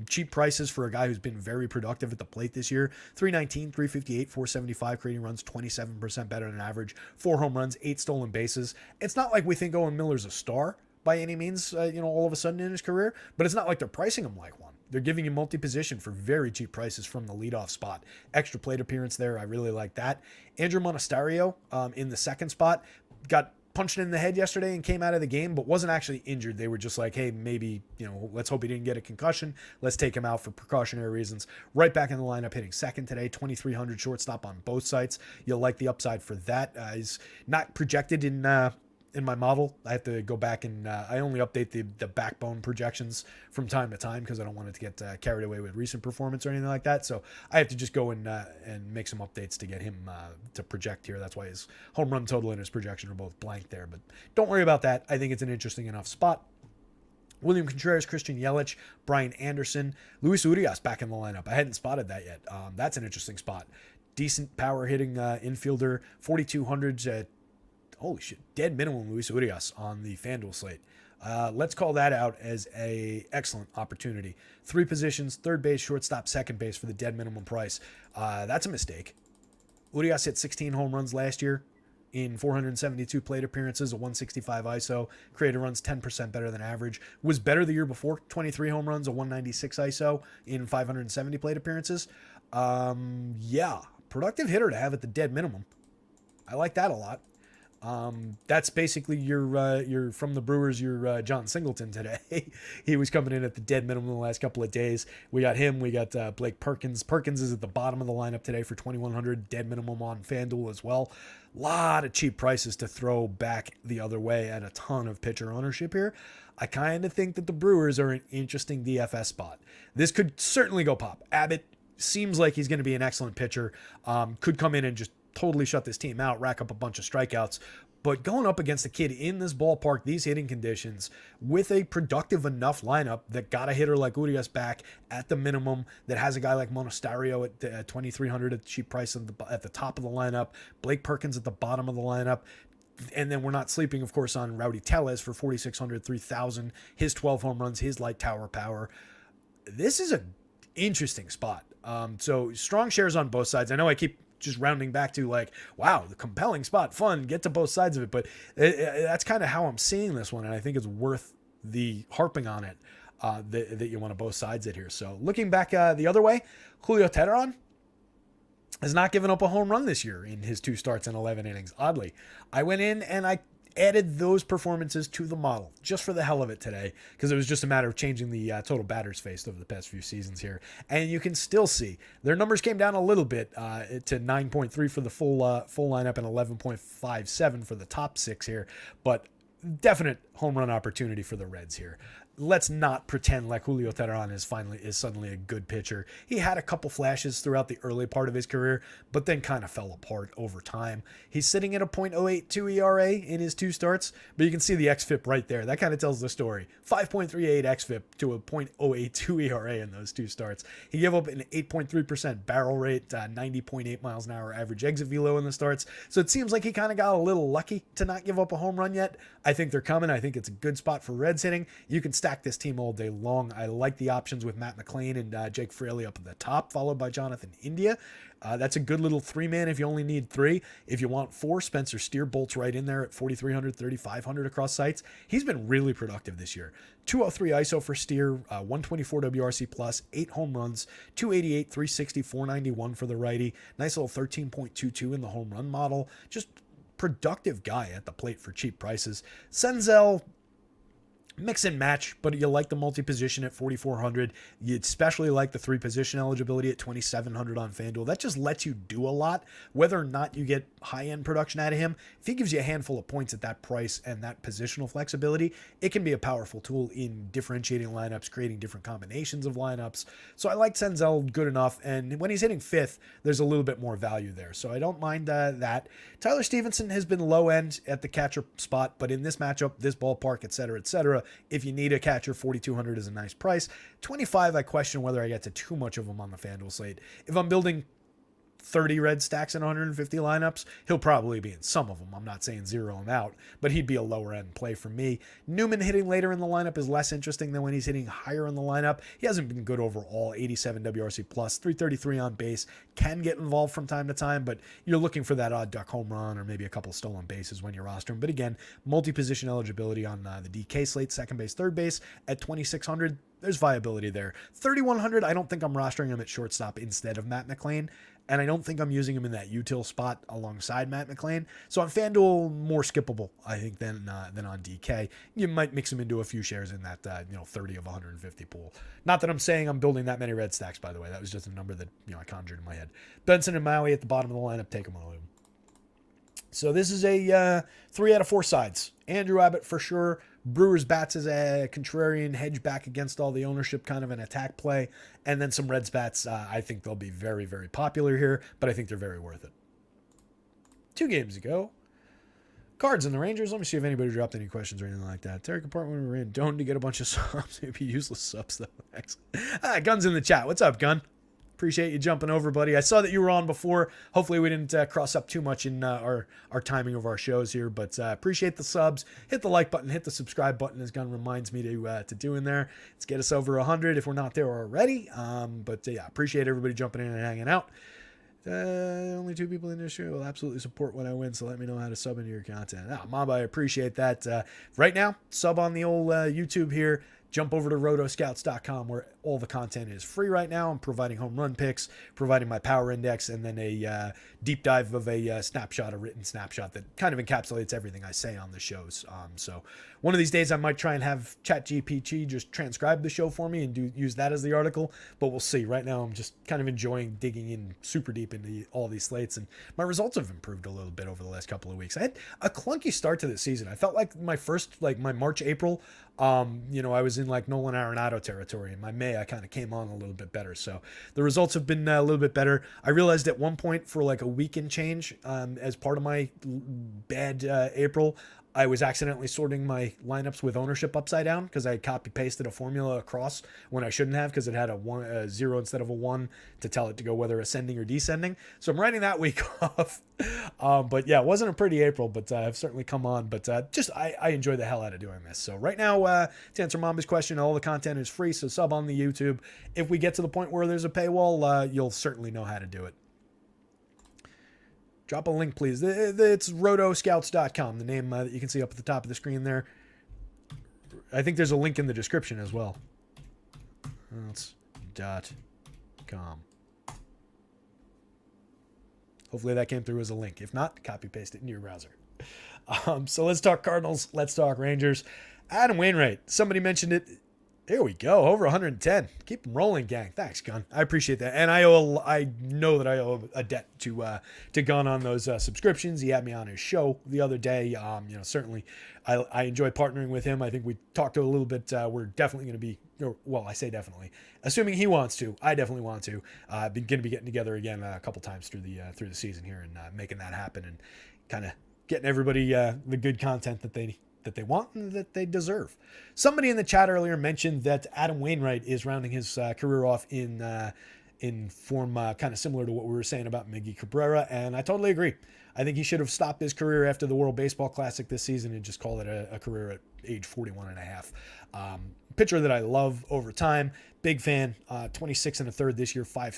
cheap prices for a guy who's been very productive at the plate this year. 319, 358, 475, creating runs 27% better than average, 4 home runs, 8 stolen bases. It's not like we think Owen Miller's a star by any means, all of a sudden in his career, but it's not like they're pricing him like one. They're giving you multi-position for very cheap prices from the leadoff spot. Extra plate appearance there. I really like that. Andrew Monasterio in the 2nd spot got punched in the head yesterday and came out of the game, but wasn't actually injured. They were just like, hey, maybe, let's hope he didn't get a concussion. Let's take him out for precautionary reasons. Right back in the lineup, hitting 2nd today, 2,300 shortstop on both sites. You'll like the upside for that. He's not projected in my model. I have to go back and I only update the backbone projections from time to time because I don't want it to get carried away with recent performance or anything like that. So I have to just go and make some updates to get him to project here. That's why his home run total and his projection are both blank there. But don't worry about that. I think it's an interesting enough spot. William Contreras, Christian Yelich, Brian Anderson, Luis Urias back in the lineup. I hadn't spotted that yet. That's an interesting spot. Decent power hitting infielder, 4,200s. Holy shit, dead minimum Luis Urias on the FanDuel slate. Let's call that out as a excellent opportunity. 3 positions, 3rd base, shortstop, 2nd base for the dead minimum price. That's a mistake. Urias hit 16 home runs last year in 472 plate appearances, a 165 ISO, created runs 10% better than average. Was better the year before, 23 home runs, a 196 ISO in 570 plate appearances. Productive hitter to have at the dead minimum. I like that a lot. That's basically your from the Brewers, your John Singleton today. He was coming in at the dead minimum the last couple of days. We got him. We got Blake Perkins. Perkins is at the bottom of the lineup today for 2,100, dead minimum on FanDuel as well. Lot of cheap prices to throw back the other way and a ton of pitcher ownership here. I kind of think that the Brewers are an interesting DFS spot. This could certainly go pop. Abbott seems like he's going to be an excellent pitcher. Could come in and just totally shut this team out, rack up a bunch of strikeouts. But going up against a kid in this ballpark, these hitting conditions, with a productive enough lineup that got a hitter like Urias back at the minimum, that has a guy like Monasterio at 2,300 at the cheap price at the top of the lineup, Blake Perkins at the bottom of the lineup, and then we're not sleeping, of course, on Rowdy Tellez for 4,600, 3,000, his 12 home runs, his light tower power. This is an interesting spot. So strong shares on both sides. I know I keep just rounding back to like, wow, the compelling spot, fun, get to both sides of it. But that's kind of how I'm seeing this one. And I think it's worth the harping on it that you want to both sides it here. So looking back the other way, Julio Teheran has not given up a home run this year in his 2 starts and 11 innings. Oddly, I went in and I added those performances to the model just for the hell of it today, because it was just a matter of changing the total batters faced over the past few seasons here. And you can still see their numbers came down a little bit to 9.3 for the full lineup and 11.57 for the top 6 here, but definite home run opportunity for the Reds here. let's not pretend like Julio Teheran is suddenly a good pitcher. He had a couple flashes throughout the early part of his career, but then kind of fell apart over time. He's sitting at a .082 ERA in his 2 starts, but you can see the xFIP right there. That kind of tells the story. 5.38 xFIP to a .082 ERA in those 2 starts. He gave up an 8.3% barrel rate, 90.8 miles an hour average exit velo in the starts. So it seems like he kind of got a little lucky to not give up a home run yet. I think they're coming. I think it's a good spot for Reds hitting. You can stack this team all day long. I like the options with Matt McClain and Jake Fraley up at the top, followed by Jonathan India. That's a good little 3-man if you only need 3. If you want 4, Spencer Steer bolts right in there at 4,300, 3,500 across sites. He's been really productive this year. 203 ISO for Steer, 124 WRC plus, 8 home runs, 288, 360, 491 for the righty. Nice little 13.22 in the home run model. Just productive guy at the plate for cheap prices. Senzel, mix and match, but you like the multi-position at 4,400. You especially like the 3-position eligibility at 2,700 on FanDuel. That just lets you do a lot, whether or not you get high-end production out of him. If he gives you a handful of points at that price and that positional flexibility, it can be a powerful tool in differentiating lineups, creating different combinations of lineups. So I like Senzel good enough, and when he's hitting 5th, there's a little bit more value there. So I don't mind that. Tyler Stevenson has been low-end at the catcher spot, but in this matchup, this ballpark, etc., if you need a catcher, 4,200 is a nice price. 25, I question whether I get to too much of them on the FanDuel slate. If I'm building 30 red stacks in 150 lineups, he'll probably be in some of them. I'm not saying zero him out, but he'd be a lower end play for me. Newman hitting later in the lineup is less interesting than when he's hitting higher in the lineup. He hasn't been good overall. 87 WRC plus, 333 on base, can get involved from time to time, but you're looking for that odd duck home run or maybe a couple stolen bases when you're rostering. But again, multi-position eligibility on the DK slate, second base, third base at 2,600. There's viability there. 3,100, I don't think I'm rostering him at shortstop instead of Matt McClain. And I don't think I'm using him in that util spot alongside Matt McClain. So on FanDuel, more skippable, I think, than on DK. You might mix him into a few shares in that 30 of 150 pool. Not that I'm saying I'm building that many red stacks, by the way. That was just a number that I conjured in my head. Benson and Maui at the bottom of the lineup. Take them all in. So this is a 3 out of 4 sides. Andrew Abbott for sure. Brewers bats as a contrarian hedge back against all the ownership, kind of an attack play. And then some Reds bats. I think they'll be very, very popular here, but I think they're very worth it. 2 games ago, Cards and the Rangers. Let me see if anybody dropped any questions or anything like that. Tearing apart when we were in Don't to get a bunch of subs. Maybe useless subs though. Gun's in the chat. What's up, Gun? Appreciate you jumping over, buddy. I saw that you were on before. Hopefully we didn't cross up too much in our timing of our shows here, but appreciate the subs. Hit the like button, hit the subscribe button, as Gunn reminds me to do in there. Let's get us over 100 if we're not there already. But yeah, appreciate everybody jumping in and hanging out. Only 2 people in this show will absolutely support when I win, so let me know how to sub into your content. Mamba, I appreciate that. Right now, sub on the old YouTube here. Jump over to rotoscouts.com where all the content is free right now. I'm providing home run picks, providing my power index, and then a deep dive of a snapshot, a written snapshot that kind of encapsulates everything I say on the shows. So one of these days I might try and have ChatGPT just transcribe the show for me and use that as the article, but we'll see. Right now I'm just kind of enjoying digging in super deep into all these slates, and my results have improved a little bit over the last couple of weeks. I had a clunky start to the season. I felt like my March, April, I was in like Nolan Arenado territory. In my May, I kind of came on a little bit better. So the results have been a little bit better. I realized at one point for like a week and change, as part of my bad April, I was accidentally sorting my lineups with ownership upside down because I copy pasted a formula across when I shouldn't have, because it had a 0 instead of a 1 to tell it to go whether ascending or descending. So I'm writing that week off. But yeah, it wasn't a pretty April, but I've certainly come on. But I enjoy the hell out of doing this. So right now, to answer Mamba's question, all the content is free. So sub on the YouTube. If we get to the point where there's a paywall, you'll certainly know how to do it. Drop a link, please. It's rotoscouts.com, the name that you can see up at the top of the screen there. I think there's a link in the description as well. .com. Hopefully that came through as a link. If not, copy paste it into your browser. So let's talk Cardinals. Let's talk Rangers. Adam Wainwright. Somebody mentioned it. There we go. Over 110. Keep them rolling, gang. Thanks, Gun. I appreciate that. And I know that I owe a debt to Gun on those subscriptions. He had me on his show the other day. Certainly I enjoy partnering with him. I think we talked a little bit. We're definitely going to be, well, I say definitely, assuming he wants to. I definitely want to. I've been going to be getting together again a couple times through the season here and making that happen and kind of getting everybody the good content that they want and that they deserve. Somebody in the chat earlier mentioned that Adam Wainwright is rounding his career off in form kind of similar to what we were saying about Miggy Cabrera, and I totally agree. I think he should have stopped his career after the World Baseball Classic this season and just call it a career at age 41 and a half. Pitcher that I love over time, big fan, 26 and a third this year, five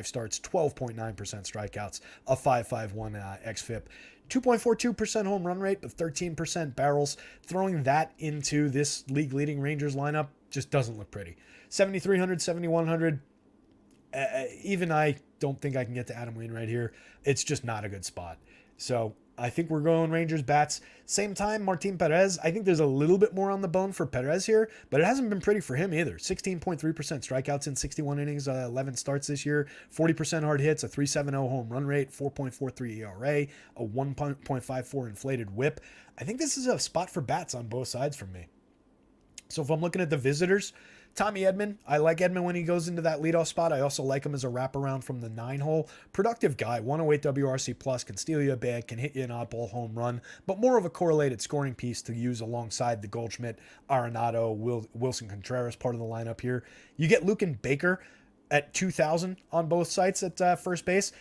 starts, 12.9% strikeouts, a 5.51 xFIP. 2.42% home run rate, but 13% barrels. Throwing that into this league-leading Rangers lineup just doesn't look pretty. 7,300, 7,100. Even I don't think I can get to Adam Wainwright here. It's just not a good spot. So I think we're going Rangers bats. Same time, Martin Perez. I think there's a little bit more on the bone for Perez here, but it hasn't been pretty for him either. 16.3% strikeouts in 61 innings, 11 starts this year, 40% hard hits, a 3.70 home run rate, 4.43 ERA, a 1.54 inflated whip. I think this is a spot for bats on both sides for me. So if I'm looking at the visitors, Tommy Edman. I like Edman when he goes into that leadoff spot. I also like him as a wraparound from the 9-hole. Productive guy, 108 WRC plus, can steal you a bag, can hit you an oddball home run, but more of a correlated scoring piece to use alongside the Goldschmidt, Arenado, Wilson Contreras part of the lineup here. You get Luken Baker at 2,000 on both sites at first base.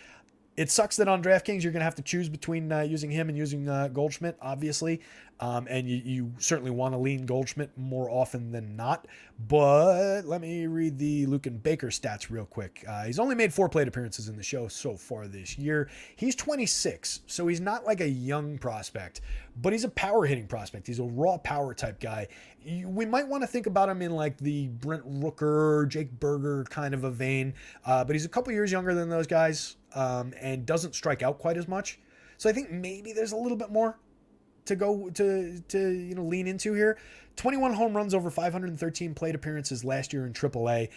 It sucks that on DraftKings you're going to have to choose between using him and using Goldschmidt, obviously. And you certainly want to lean Goldschmidt more often than not. But let me read the Luken Baker stats real quick. He's only made 4 plate appearances in the show so far this year. He's 26, so he's not like a young prospect, but he's a power hitting prospect. He's a raw power type guy. We might want to think about him in like the Brent Rooker, Jake Berger kind of a vein, but he's a couple years younger than those guys. And doesn't strike out quite as much. So I think maybe there's a little bit more to go to lean into here. 21 home runs over 513 plate appearances last year in AAA,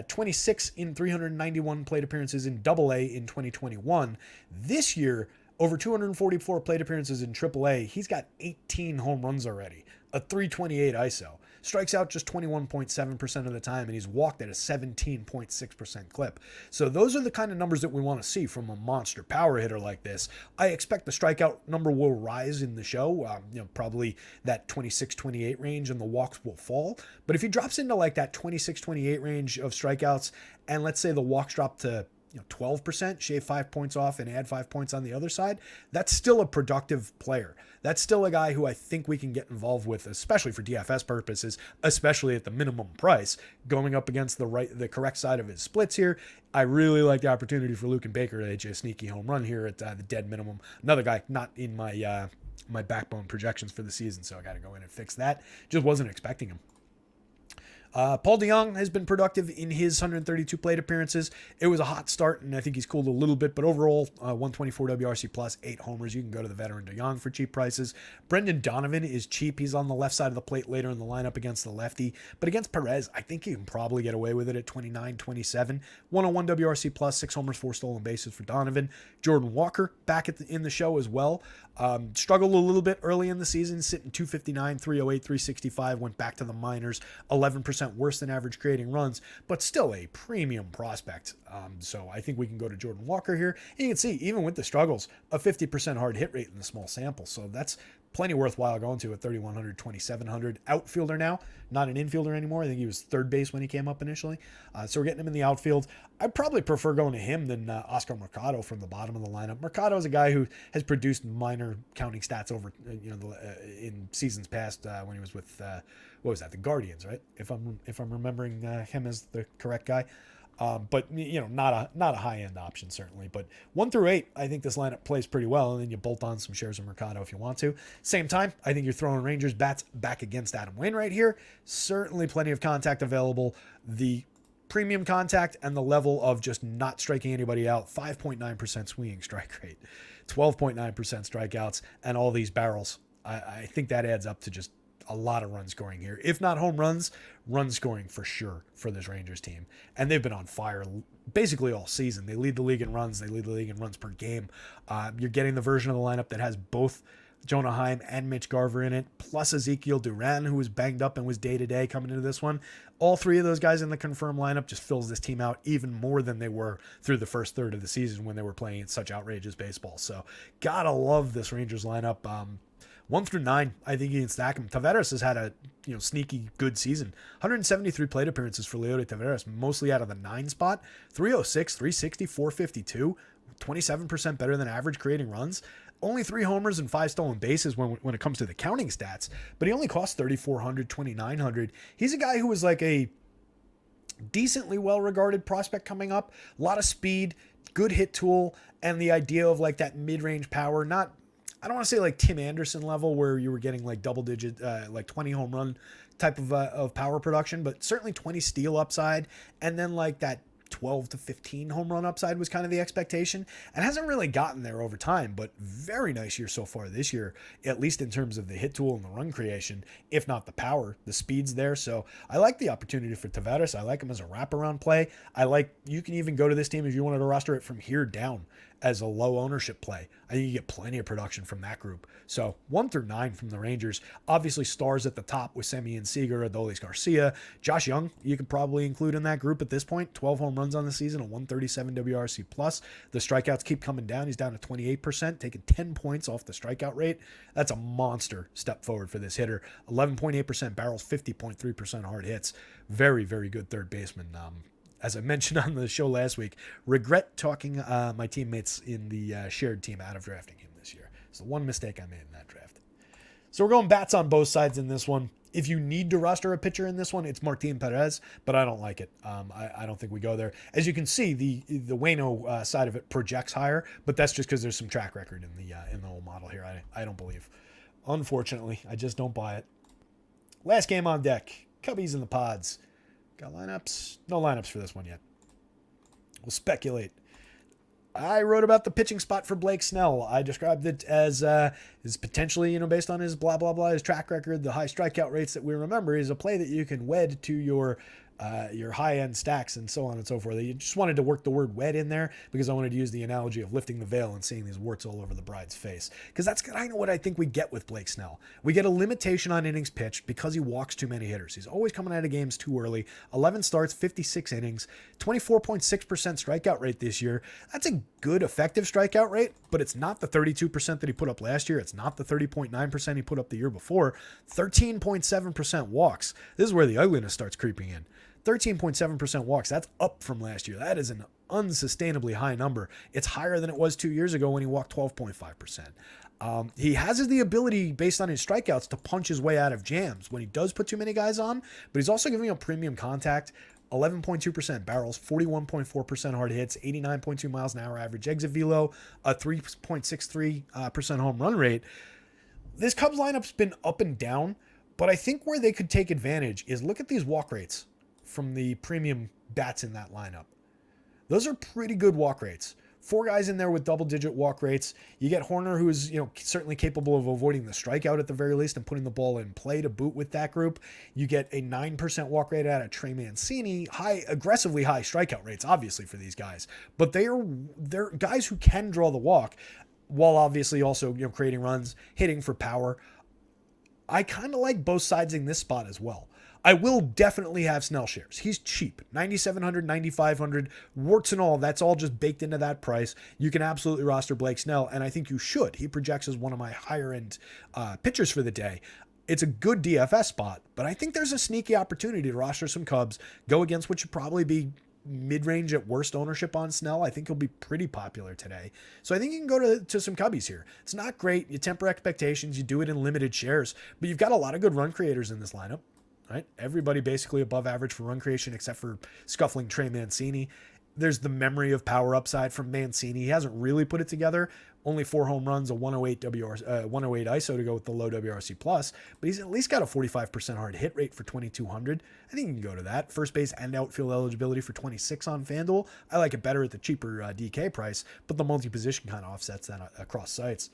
26 in 391 plate appearances in AA in 2021. This year, over 244 plate appearances in AAA, he's got 18 home runs already, a 328 ISO. Strikes out just 21.7% of the time, and he's walked at a 17.6% clip. So those are the kind of numbers that we want to see from a monster power hitter like this. I expect the strikeout number will rise in the show, probably that 26-28 range, and the walks will fall. But if he drops into like that 26-28 range of strikeouts, and let's say the walks drop to 12%, shave 5 points off and add 5 points on the other side, that's still a productive player. That's still a guy who I think we can get involved with, especially for DFS purposes, especially at the minimum price, going up against the correct side of his splits here. I really like the opportunity for Luken Baker to hit you a sneaky home run here at the dead minimum. Another guy not in my backbone projections for the season, so I got to go in and fix that. Just wasn't expecting him. Paul DeJong has been productive in his 132 plate appearances. It was a hot start, and I think he's cooled a little bit, but overall, 124 WRC plus, 8 homers. You can go to the veteran DeJong for cheap prices. Brendan Donovan is cheap. He's on the left side of the plate later in the lineup against the lefty, but against Perez, I think you can probably get away with it at 29, 27. 101 WRC plus, 6 homers, 4 stolen bases for Donovan. Jordan Walker back in the show as well. Struggled a little bit early in the season, sitting 259, 308, 365, went back to the minors, 11% worse than average creating runs, but still a premium prospect. So I think we can go to Jordan Walker here. And you can see, even with the struggles, a 50% hard hit rate in the small sample. So that's plenty worthwhile going to at 3,100, 2,700. Outfielder now, not an infielder anymore. I think he was third base when he came up initially. So we're getting him in the outfield. I'd probably prefer going to him than Oscar Mercado from the bottom of the lineup. Mercado is a guy who has produced minor counting stats over, in seasons past when he was with, what was that, the Guardians, right? If I'm remembering him as the correct guy. But not a high end option certainly. But 1 through 8, I think this lineup plays pretty well, and then you bolt on some shares of Mercado if you want to. Same time, I think you're throwing Rangers bats back against Adam Wainwright here. Certainly plenty of contact available. The premium contact and the level of just not striking anybody out. 5.9% swinging strike rate, 12.9% strikeouts, and all these barrels. I think that adds up to just a lot of run scoring here. If not home runs, run scoring for sure for this Rangers team. And they've been on fire basically all season. They lead the league in runs. They lead the league in runs per game. You're getting the version of the lineup that has both Jonah Heim and Mitch Garver in it, plus Ezekiel Duran, who was banged up and was day-to-day coming into this one. All three of those guys in the confirmed lineup just fills this team out even more than they were through the first third of the season when they were playing such outrageous baseball. So gotta love this Rangers lineup. 1 through 9, I think you can stack them. Taveras has had a sneaky good season. 173 plate appearances for Leody Taveras, mostly out of the 9 spot. 306, 360, 452, 27% better than average creating runs. Only 3 homers and 5 stolen bases when it comes to the counting stats, but he only costs 3,400, 2,900. He's a guy who was like a decently well-regarded prospect coming up. A lot of speed, good hit tool, and the idea of like that mid-range power, not, I don't want to say like Tim Anderson level where you were getting like double digit, like 20 home run type of power production, but certainly 20 steal upside. And then like that 12 to 15 home run upside was kind of the expectation, and hasn't really gotten there over time, but very nice year so far this year, at least in terms of the hit tool and the run creation, if not the power. The speed's there. So I like the opportunity for Taveras. I like him as a wraparound play. You can even go to this team if you wanted to roster it from here down as a low ownership play. I think you get plenty of production from that group. So 1 through 9 from the Rangers. Obviously stars at the top with Semyon Seager, Adolis Garcia. Josh Young, you could probably include in that group at this point. 12 home runs on the season, a 137 WRC plus. The strikeouts keep coming down. He's down to 28%, taking 10 points off the strikeout rate. That's a monster step forward for this hitter. 11.8% barrels, 50.3% hard hits. Very, very good third baseman. As I mentioned on the show last week, regret talking my teammates in the shared team out of drafting him this year. It's the one mistake I made in that draft. So we're going bats on both sides in this one. If you need to roster a pitcher in this one, it's Martin Perez, but I don't like it. I don't think we go there. As you can see, the Waino side of it projects higher, but that's just because there's some track record in the whole model here. I don't believe. Unfortunately, I just don't buy it. Last game on deck, Cubbies and the Pods. Got lineups? No lineups for this one yet. We'll speculate. I wrote about the pitching spot for Blake Snell. I described it as potentially, based on his blah, blah, blah, his track record, the high strikeout rates that we remember, is a play that you can wed to your high-end stacks and so on and so forth. You just wanted to work the word wed in there because I wanted to use the analogy of lifting the veil and seeing these warts all over the bride's face. Because that's kind of what I think we get with Blake Snell. We get a limitation on innings pitched because he walks too many hitters. He's always coming out of games too early. 11 starts, 56 innings, 24.6% strikeout rate this year. That's a good effective strikeout rate, but it's not the 32% that he put up last year. It's not the 30.9% he put up the year before. 13.7% walks. This is where the ugliness starts creeping in. 13.7% walks. That's up from last year. That is an unsustainably high number. It's higher than it was 2 years ago when he walked 12.5%. He has the ability, based on his strikeouts, to punch his way out of jams when he does put too many guys on, but he's also giving up premium contact. 11.2% barrels, 41.4% hard hits, 89.2 miles an hour average exit velo, a 3.63% home run rate. This Cubs lineup's been up and down, but I think where they could take advantage is look at these walk rates from the premium bats in that lineup. Those are pretty good walk rates. 4 guys in there with double-digit walk rates. You get Horner, who is certainly capable of avoiding the strikeout at the very least and putting the ball in play to boot with that group. You get a 9% walk rate out of Trey Mancini. Aggressively high strikeout rates, obviously, for these guys. But they're guys who can draw the walk while obviously also creating runs, hitting for power. I kind of like both sides in this spot as well. I will definitely have Snell shares. He's cheap. 9,700, 9,500, warts and all. That's all just baked into that price. You can absolutely roster Blake Snell, and I think you should. He projects as one of my higher-end pitchers for the day. It's a good DFS spot, but I think there's a sneaky opportunity to roster some Cubs, go against what should probably be mid-range at worst ownership on Snell. I think he'll be pretty popular today. So I think you can go to some Cubbies here. It's not great. You temper expectations. You do it in limited shares, but you've got a lot of good run creators in this lineup. Right? Everybody basically above average for run creation except for scuffling Trey Mancini. There's the memory of power upside from Mancini. He hasn't really put it together. Only 4 home runs, a 108 ISO to go with the low WRC plus, but he's at least got a 45% hard hit rate for 2,200. I think you can go to that. First base and outfield eligibility for 26 on FanDuel. I like it better at the cheaper DK price, but the multi-position kind of offsets that across sites.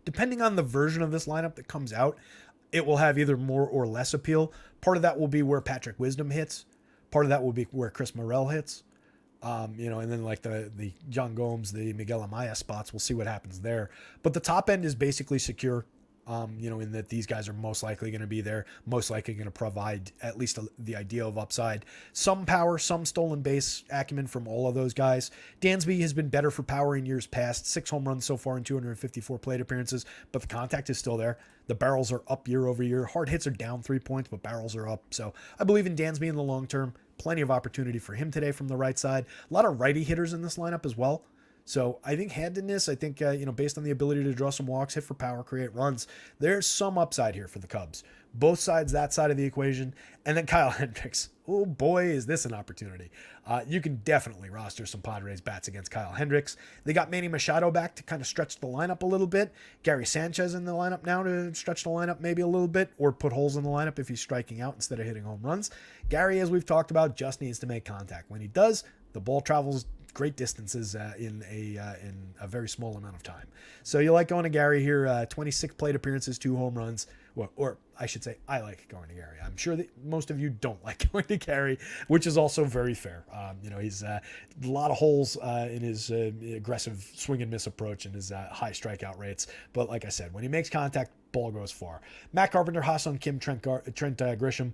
Depending on the version of this lineup that comes out, it will have either more or less appeal. Part of that will be where Patrick Wisdom hits. Part of that will be where Chris Morel hits. And then like the John Gomes, the Miguel Amaya spots, we'll see what happens there. But the top end is basically secure, in that these guys are most likely going to be there, most likely going to provide at least the idea of upside. Some power, some stolen base acumen from all of those guys. Dansby has been better for power in years past. 6 home runs so far in 254 plate appearances, but the contact is still there. The barrels are up year over year. Hard hits are down 3 points, but barrels are up. So I believe in Dansby in the long term. Plenty of opportunity for him today from the right side. A lot of righty hitters in this lineup as well. So I think handedness, based on the ability to draw some walks, hit for power, create runs, there's some upside here for the Cubs. Both sides, that side of the equation. And then Kyle Hendricks. Oh boy, is this an opportunity. You can definitely roster some Padres bats against Kyle Hendricks. They got Manny Machado back to kind of stretch the lineup a little bit. Gary Sanchez in the lineup now to stretch the lineup maybe a little bit, or put holes in the lineup if he's striking out instead of hitting home runs. Gary, as we've talked about, just needs to make contact. When he does, the ball travels great distances in a very small amount of time. So you like going to Gary here, 26 plate appearances, 2 home runs. Or I should say, I like going to Gary. I'm sure that most of you don't like going to Gary, which is also very fair. He's a lot of holes in his aggressive swing and miss approach and his high strikeout rates. But like I said, when he makes contact, ball goes far. Matt Carpenter, Ha-Seong Kim, Trent Grisham.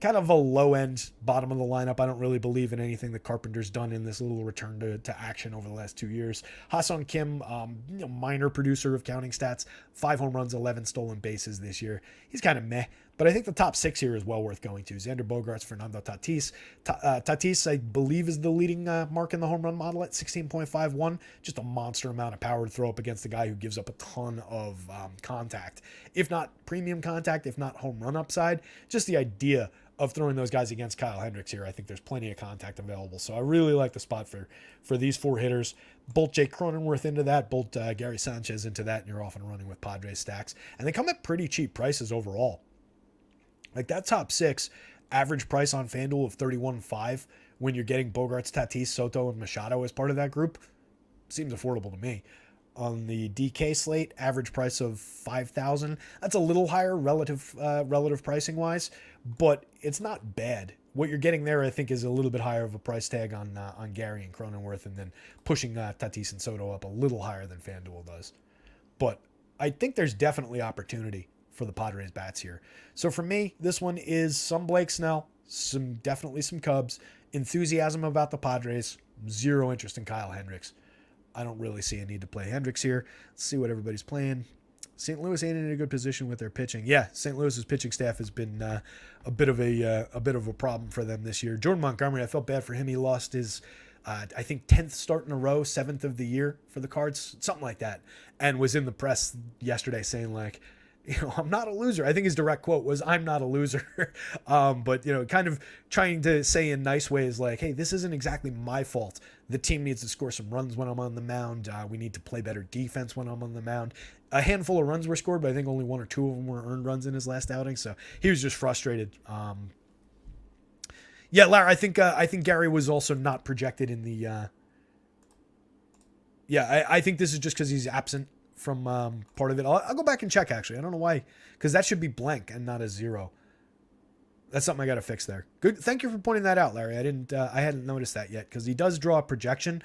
Kind of a low end bottom of the lineup. I don't really believe in anything that Carpenter's done in this little return to action over the last 2 years. Ha-Seong Kim, minor producer of counting stats, 5 home runs, 11 stolen bases this year. He's kind of meh, but I think the top 6 here is well worth going to. Xander Bogaerts, Fernando Tatis. Tatis, I believe, is the leading mark in the home run model at 16.51. Just a monster amount of power to throw up against a guy who gives up a ton of contact. If not premium contact, if not home run upside, just the idea of throwing those guys against Kyle Hendricks here, I think there's plenty of contact available. So I really like the spot for these 4 hitters. Bolt Jake Cronenworth into that, bolt Gary Sanchez into that, and you're off and running with Padres stacks. And they come at pretty cheap prices overall. Like that top 6, average price on FanDuel of $31.5 when you're getting Bogaerts, Tatis, Soto, and Machado as part of that group, seems affordable to me. On the DK slate, average price of $5,000. That's a little higher relative pricing wise, but it's not bad. What you're getting there, I think, is a little bit higher of a price tag on Gary and Cronenworth, and then pushing Tatis and Soto up a little higher than FanDuel does. But I think there's definitely opportunity for the Padres bats here. So for me, this one is some Blake Snell, definitely some Cubs, enthusiasm about the Padres, zero interest in Kyle Hendricks. I don't really see a need to play Hendricks here. Let's see what everybody's playing. St. Louis ain't in a good position with their pitching. Yeah, St. Louis's pitching staff has been a bit of a problem for them this year. Jordan Montgomery, I felt bad for him. He lost his, I think, 10th start in a row, 7th of the year for the Cards, something like that, and was in the press yesterday saying like, I'm not a loser. I think his direct quote was, "I'm not a loser." But, kind of trying to say in nice ways like, hey, this isn't exactly my fault. The team needs to score some runs when I'm on the mound. We need to play better defense when I'm on the mound. A handful of runs were scored, but I think only 1 or 2 of them were earned runs in his last outing. So he was just frustrated. Yeah, Larry, I think Gary was also not projected in the. I think this is just because he's absent from part of it. I'll go back and check, actually. I don't know why, because that should be blank and not a 0. That's something I got to fix there. Good. Thank you for pointing that out, Larry. I hadn't noticed that yet, because he does draw a projection,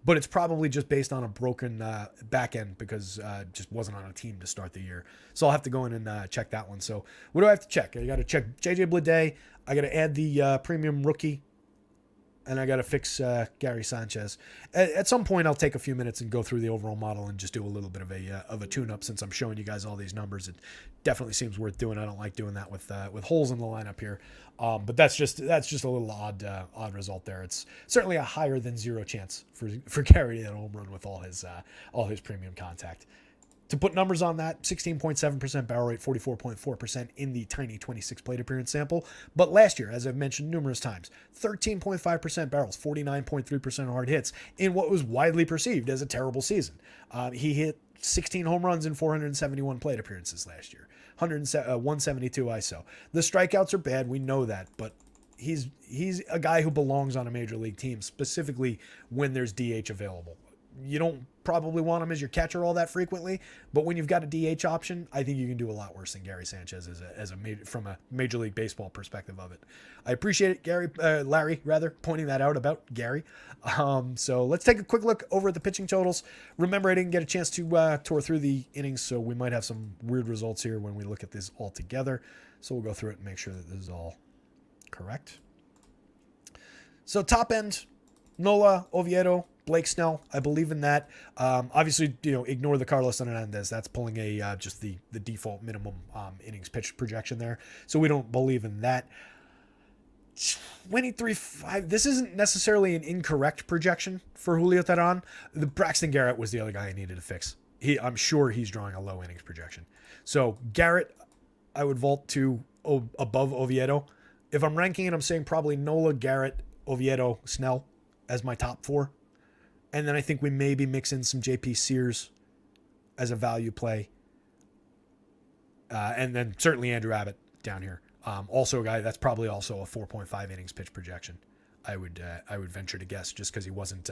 but it's probably just based on a broken back end because just wasn't on a team to start the year. So I'll have to go in and check that one. So what do I have to check? I got to check JJ Bleday. I got to add the premium rookie, and I got to fix Gary Sanchez. At some point, I'll take a few minutes and go through the overall model and just do a little bit of a tune-up. Since I'm showing you guys all these numbers, it definitely seems worth doing. I don't like doing that with holes in the lineup here, but that's just a little odd result there. It's certainly a higher than 0 chance for Gary to hit a home run with all his premium contact. To put numbers on that, 16.7% barrel rate, 44.4% in the tiny 26 plate appearance sample. But last year, as I've mentioned numerous times, 13.5% barrels, 49.3% hard hits in what was widely perceived as a terrible season. He hit 16 home runs in 471 plate appearances last year, 172 ISO. The strikeouts are bad, we know that, but he's a guy who belongs on a major league team, specifically when there's DH available. You don't probably want him as your catcher all that frequently, but when you've got a DH option, I think you can do a lot worse than Gary Sanchez from a Major League Baseball perspective of it. I appreciate it, Larry, pointing that out about Gary. So let's take a quick look over at the pitching totals. Remember, I didn't get a chance to tour through the innings, so we might have some weird results here when we look at this all together. So we'll go through it and make sure that this is all correct. So top end, Nola, Oviedo, Blake Snell, I believe in that. Obviously, ignore the Carlos Hernandez. That's pulling just the default minimum innings pitch projection there. So we don't believe in that. 23.5. This isn't necessarily an incorrect projection for Julio Teheran. The Braxton Garrett was the other guy I needed to fix. I'm sure he's drawing a low innings projection. So Garrett, I would vault to above Oviedo. If I'm ranking it, I'm saying probably Nola, Garrett, Oviedo, Snell as my top 4. And then I think we maybe mix in some JP Sears as a value play. And then certainly Andrew Abbott down here. Also a guy that's probably also a 4.5 innings pitch projection. I would venture to guess, just because he wasn't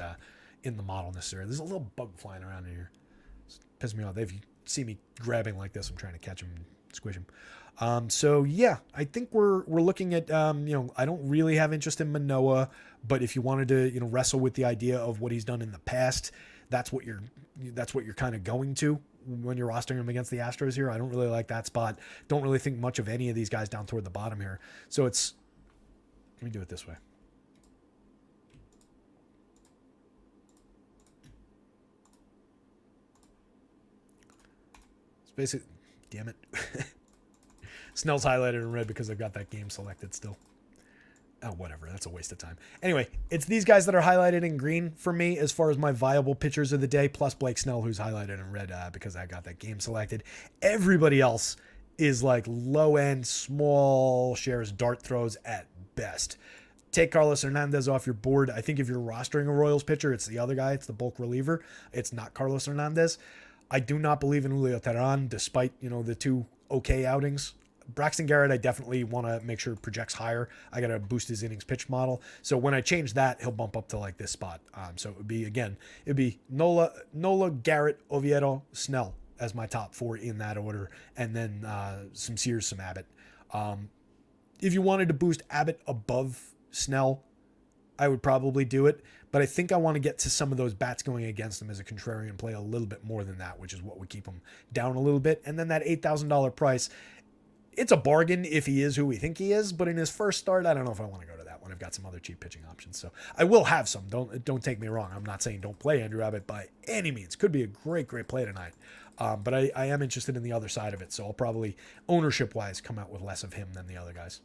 in the model necessarily. There's a little bug flying around in here. It's pissing me off. If you see me grabbing like this, I'm trying to catch him and squish him. So yeah, I think we're looking at, I don't really have interest in Manoah, but if you wanted to, wrestle with the idea of what he's done in the past, that's what you're kind of going to when you're rostering him against the Astros here. I don't really like that spot. Don't really think much of any of these guys down toward the bottom here. So let me do it this way. It's basically, damn it. Snell's highlighted in red because I've got that game selected still. Oh, whatever. That's a waste of time. Anyway, it's these guys that are highlighted in green for me as far as my viable pitchers of the day, plus Blake Snell, who's highlighted in red because I got that game selected. Everybody else is like low-end, small shares, dart throws at best. Take Carlos Hernandez off your board. I think if you're rostering a Royals pitcher, it's the other guy. It's the bulk reliever. It's not Carlos Hernandez. I do not believe in Julio Teheran, despite, the 2 okay outings. Braxton Garrett, I definitely want to make sure projects higher. I got to boost his innings pitch model. So when I change that, he'll bump up to like this spot. So it'd be Nola, Garrett, Oviedo, Snell as my top 4 in that order. And then some Sears, some Abbott. If you wanted to boost Abbott above Snell, I would probably do it. But I think I want to get to some of those bats going against him as a contrarian play a little bit more than that, which is what would keep him down a little bit. And then that $8,000 price, it's a bargain if he is who we think he is, but in his first start, I don't know if I want to go to that one. I've got some other cheap pitching options, so I will have some. Don't take me wrong. I'm not saying don't play Andrew Abbott by any means. Could be a great play tonight, but I am interested in the other side of it, so I'll probably, ownership-wise, come out with less of him than the other guys.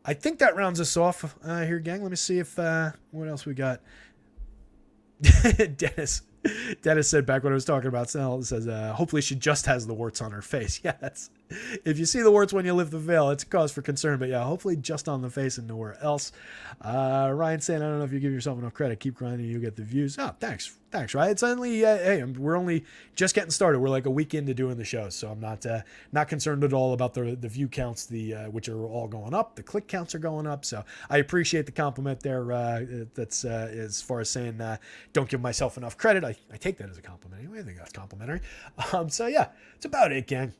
I think that rounds us off here, gang. Let me see if what else we got. Dennis said back when I was talking about Snell, it says, hopefully she just has the warts on her face. Yeah, if you see the warts when you lift the veil, it's a cause for concern. But yeah, hopefully just on the face and nowhere else. Ryan saying, I don't know if you give yourself enough credit. Keep grinding, you get the views. Oh, thanks, Ryan. It's only, we're only just getting started. We're like a week into doing the show, so I'm not concerned at all about the view counts, which are all going up. The click counts are going up, so I appreciate the compliment there. That's as far as saying don't give myself enough credit. I take that as a compliment anyway. I think that's complimentary. So yeah, it's about it, gang.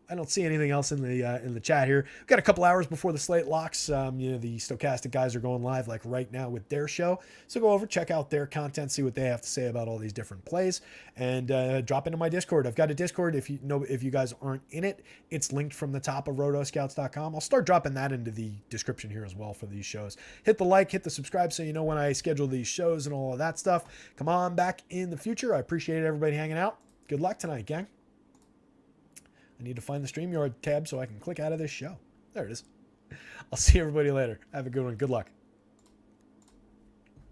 I don't see anything else in the chat here. We've got a couple hours before the slate locks. The Stochastic guys are going live like right now with their show. So go over, check out their content, see what they have to say about all these different plays, and drop into my Discord. I've got a Discord. If you guys aren't in it, it's linked from the top of rotoscouts.com. I'll start dropping that into the description here as well for these shows. Hit the like, hit the subscribe so you know when I schedule these shows and all of that stuff. Come on back in the future. I appreciate everybody hanging out. Good luck tonight, gang. I need to find the StreamYard tab so I can click out of this show. There it is. I'll see everybody later. Have a good one. Good luck.